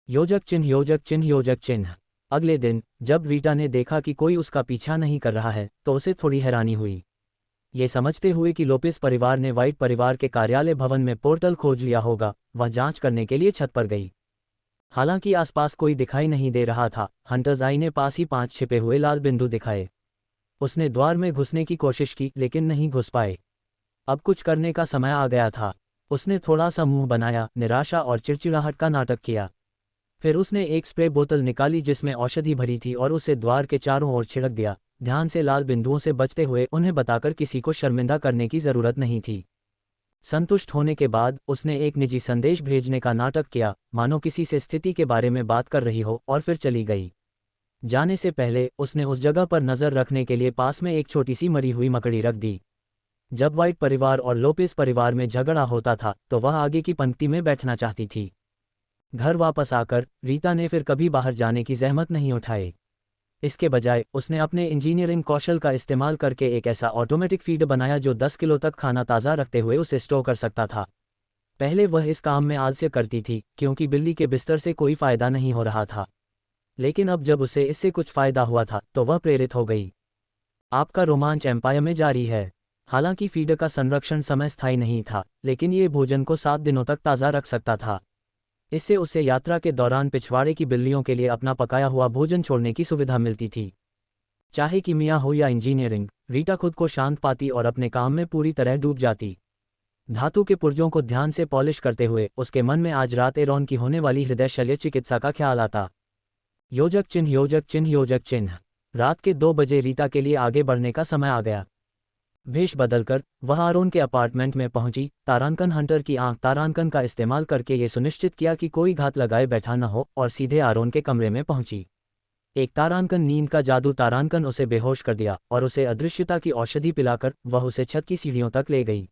योजक चिन्ह योजक चिन्ह योजक चिन्ह। अगले दिन जब रीटा ने देखा कि कोई उसका पीछा नहीं कर रहा है तो उसे थोड़ी हैरानी हुई। ये समझते हुए कि लोपेस परिवार ने व्हाइट परिवार के कार्यालय भवन में पोर्टल खोज लिया होगा, वह जांच करने के लिए छत पर गई। हालांकि आसपास कोई दिखाई नहीं दे रहा था, हंटर्स आई ने पास ही 5 छिपे हुए लाल बिंदु दिखाए। उसने द्वार में घुसने की कोशिश की लेकिन नहीं घुस पाए। अब कुछ करने का समय आ गया था। उसने थोड़ा सा मुंह बनाया, निराशा और चिड़चिड़ाहट का नाटक किया। फिर उसने एक स्प्रे बोतल निकाली जिसमें औषधि भरी थी और उसे द्वार के चारों ओर छिड़क दिया, ध्यान से लाल बिंदुओं से बचते हुए उन्हें बताकर किसी को शर्मिंदा करने की जरूरत नहीं थी। संतुष्ट होने के बाद उसने एक निजी संदेश भेजने का नाटक किया, मानो किसी से स्थिति के बारे में बात कर रही हो, और फिर चली गई। जाने से पहले उसने उस जगह पर नजर रखने के लिए पास में एक छोटी सी मरी हुई मकड़ी रख दी। जब व्हाइट परिवार और लोपेस परिवार में झगड़ा होता था तो वह आगे की पंक्ति में बैठना चाहती थी। घर वापस आकर रीता ने फिर कभी बाहर जाने की जहमत नहीं उठाई। इसके बजाय उसने अपने इंजीनियरिंग कौशल का इस्तेमाल करके एक ऐसा ऑटोमेटिक फीड बनाया जो 10 किलो तक खाना ताज़ा रखते हुए उसे स्टोर कर सकता था। पहले वह इस काम में आलस्य करती थी क्योंकि बिल्ली के बिस्तर से कोई फ़ायदा नहीं हो रहा था, लेकिन अब जब उसे इससे कुछ फ़ायदा हुआ था तो वह प्रेरित हो गई। आपका रोमांच एम्पायर में जारी है। हालांकि फीड का संरक्षण समय स्थायी नहीं था, लेकिन ये भोजन को 7 दिनों तक ताज़ा रख सकता था। इससे उसे यात्रा के दौरान पिछवाड़े की बिल्लियों के लिए अपना पकाया हुआ भोजन छोड़ने की सुविधा मिलती थी। चाहे कीमिया हो या इंजीनियरिंग, रीटा खुद को शांत पाती और अपने काम में पूरी तरह डूब जाती। धातु के पुर्जों को ध्यान से पॉलिश करते हुए उसके मन में आज रात एरोन की होने वाली हृदय शल्य चिकित्सा का ख्याल आता। योजक चिन्ह योजक चिन्ह योजक चिन्ह। रात के 2 बजे रीता के लिए आगे बढ़ने का समय आ गया। भेष बदलकर वह आरोन के अपार्टमेंट में पहुंची। तारांकन हंटर की आंख तारांकन का इस्तेमाल करके ये सुनिश्चित किया कि कोई घात लगाए बैठा न हो और सीधे आरोन के कमरे में पहुंची। एक तारांकन नींद का जादू तारांकन उसे बेहोश कर दिया और उसे अदृश्यता की औषधि पिलाकर वह उसे छत की सीढ़ियों तक ले गई।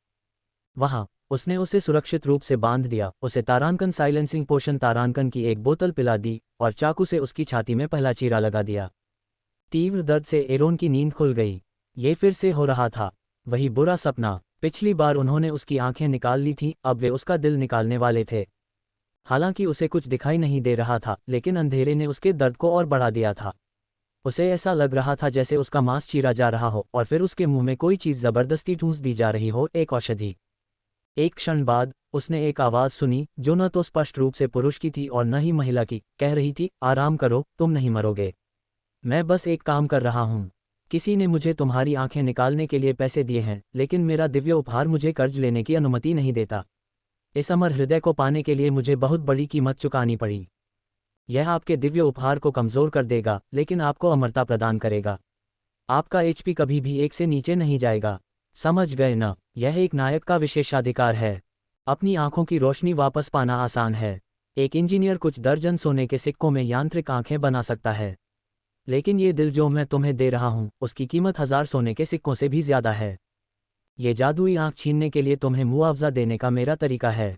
वहां उसने उसे सुरक्षित रूप से बांध दिया, उसे तारांकन साइलेंसिंग पोशन तारांकन की एक बोतल पिला दी और चाकू से उसकी छाती में पहला चीरा लगा दिया। तीव्र दर्द से एरोन की नींद खुल गई। ये फिर से हो रहा था, वही बुरा सपना। पिछली बार उन्होंने उसकी आंखें निकाल ली थीं, अब वे उसका दिल निकालने वाले थे। हालांकि उसे कुछ दिखाई नहीं दे रहा था, लेकिन अंधेरे ने उसके दर्द को और बढ़ा दिया था। उसे ऐसा लग रहा था जैसे उसका मांस चीरा जा रहा हो और फिर उसके मुंह में कोई चीज जबरदस्ती ठूंस दी जा रही हो, एक औषधि। एक क्षण बाद उसने एक आवाज सुनी जो न तो स्पष्ट रूप से पुरुष की थी और न ही महिला की, कह रही थी, आराम करो, तुम नहीं मरोगे। मैं बस एक काम कर रहा हूं। किसी ने मुझे तुम्हारी आंखें निकालने के लिए पैसे दिए हैं, लेकिन मेरा दिव्य उपहार मुझे कर्ज लेने की अनुमति नहीं देता। इस अमर हृदय को पाने के लिए मुझे बहुत बड़ी कीमत चुकानी पड़ी। यह आपके दिव्य उपहार को कमजोर कर देगा, लेकिन आपको अमरता प्रदान करेगा। आपका एचपी कभी भी 1 से नीचे नहीं जाएगा। समझ गए न? यह एक नायक का विशेषाधिकार है। अपनी आंखों की रोशनी वापस पाना आसान है। एक इंजीनियर कुछ दर्जन सोने के सिक्कों में यांत्रिक आंखें बना सकता है, लेकिन ये दिल जो मैं तुम्हें दे रहा हूं उसकी कीमत 1000 सोने के सिक्कों से भी ज्यादा है। ये जादुई आंख छीनने के लिए तुम्हें मुआवजा देने का मेरा तरीका है।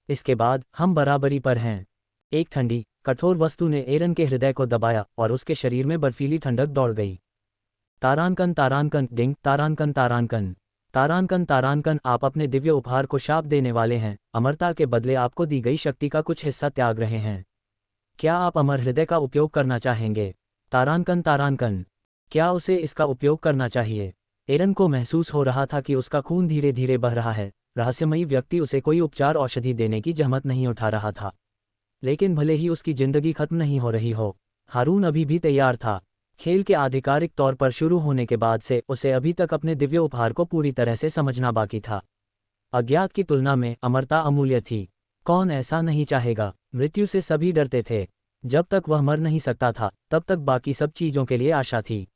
इसके बाद हम बराबरी पर हैं। एक ठंडी कठोर वस्तु ने एरन के हृदय को दबाया और उसके शरीर में बर्फीली ठंडक दौड़ गई। तारांकन तारांकन डिंग तारांकन तारांकन तारांकन तारांकन, आप अपने दिव्य उपहार को शाप देने वाले हैं। अमरता के बदले आपको दी गई शक्ति का कुछ हिस्सा त्याग रहे हैं। क्या आप अमर हृदय का उपयोग करना चाहेंगे? तारांकन तारांकन, क्या उसे इसका उपयोग करना चाहिए? एरन को महसूस हो रहा था कि उसका खून धीरे धीरे बह रहा है। रहस्यमयी व्यक्ति उसे कोई उपचार औषधि देने की जहमत नहीं उठा रहा था, लेकिन भले ही उसकी जिंदगी खत्म नहीं हो रही हो, हारून अभी भी तैयार था। खेल के आधिकारिक तौर पर शुरू होने के बाद से उसे अभी तक अपने दिव्य उपहार को पूरी तरह से समझना बाकी था। अज्ञात की तुलना में अमरता अमूल्य थी। कौन ऐसा नहीं चाहेगा? मृत्यु से सभी डरते थे। जब तक वह मर नहीं सकता था तब तक बाकी सब चीजों के लिए आशा थी।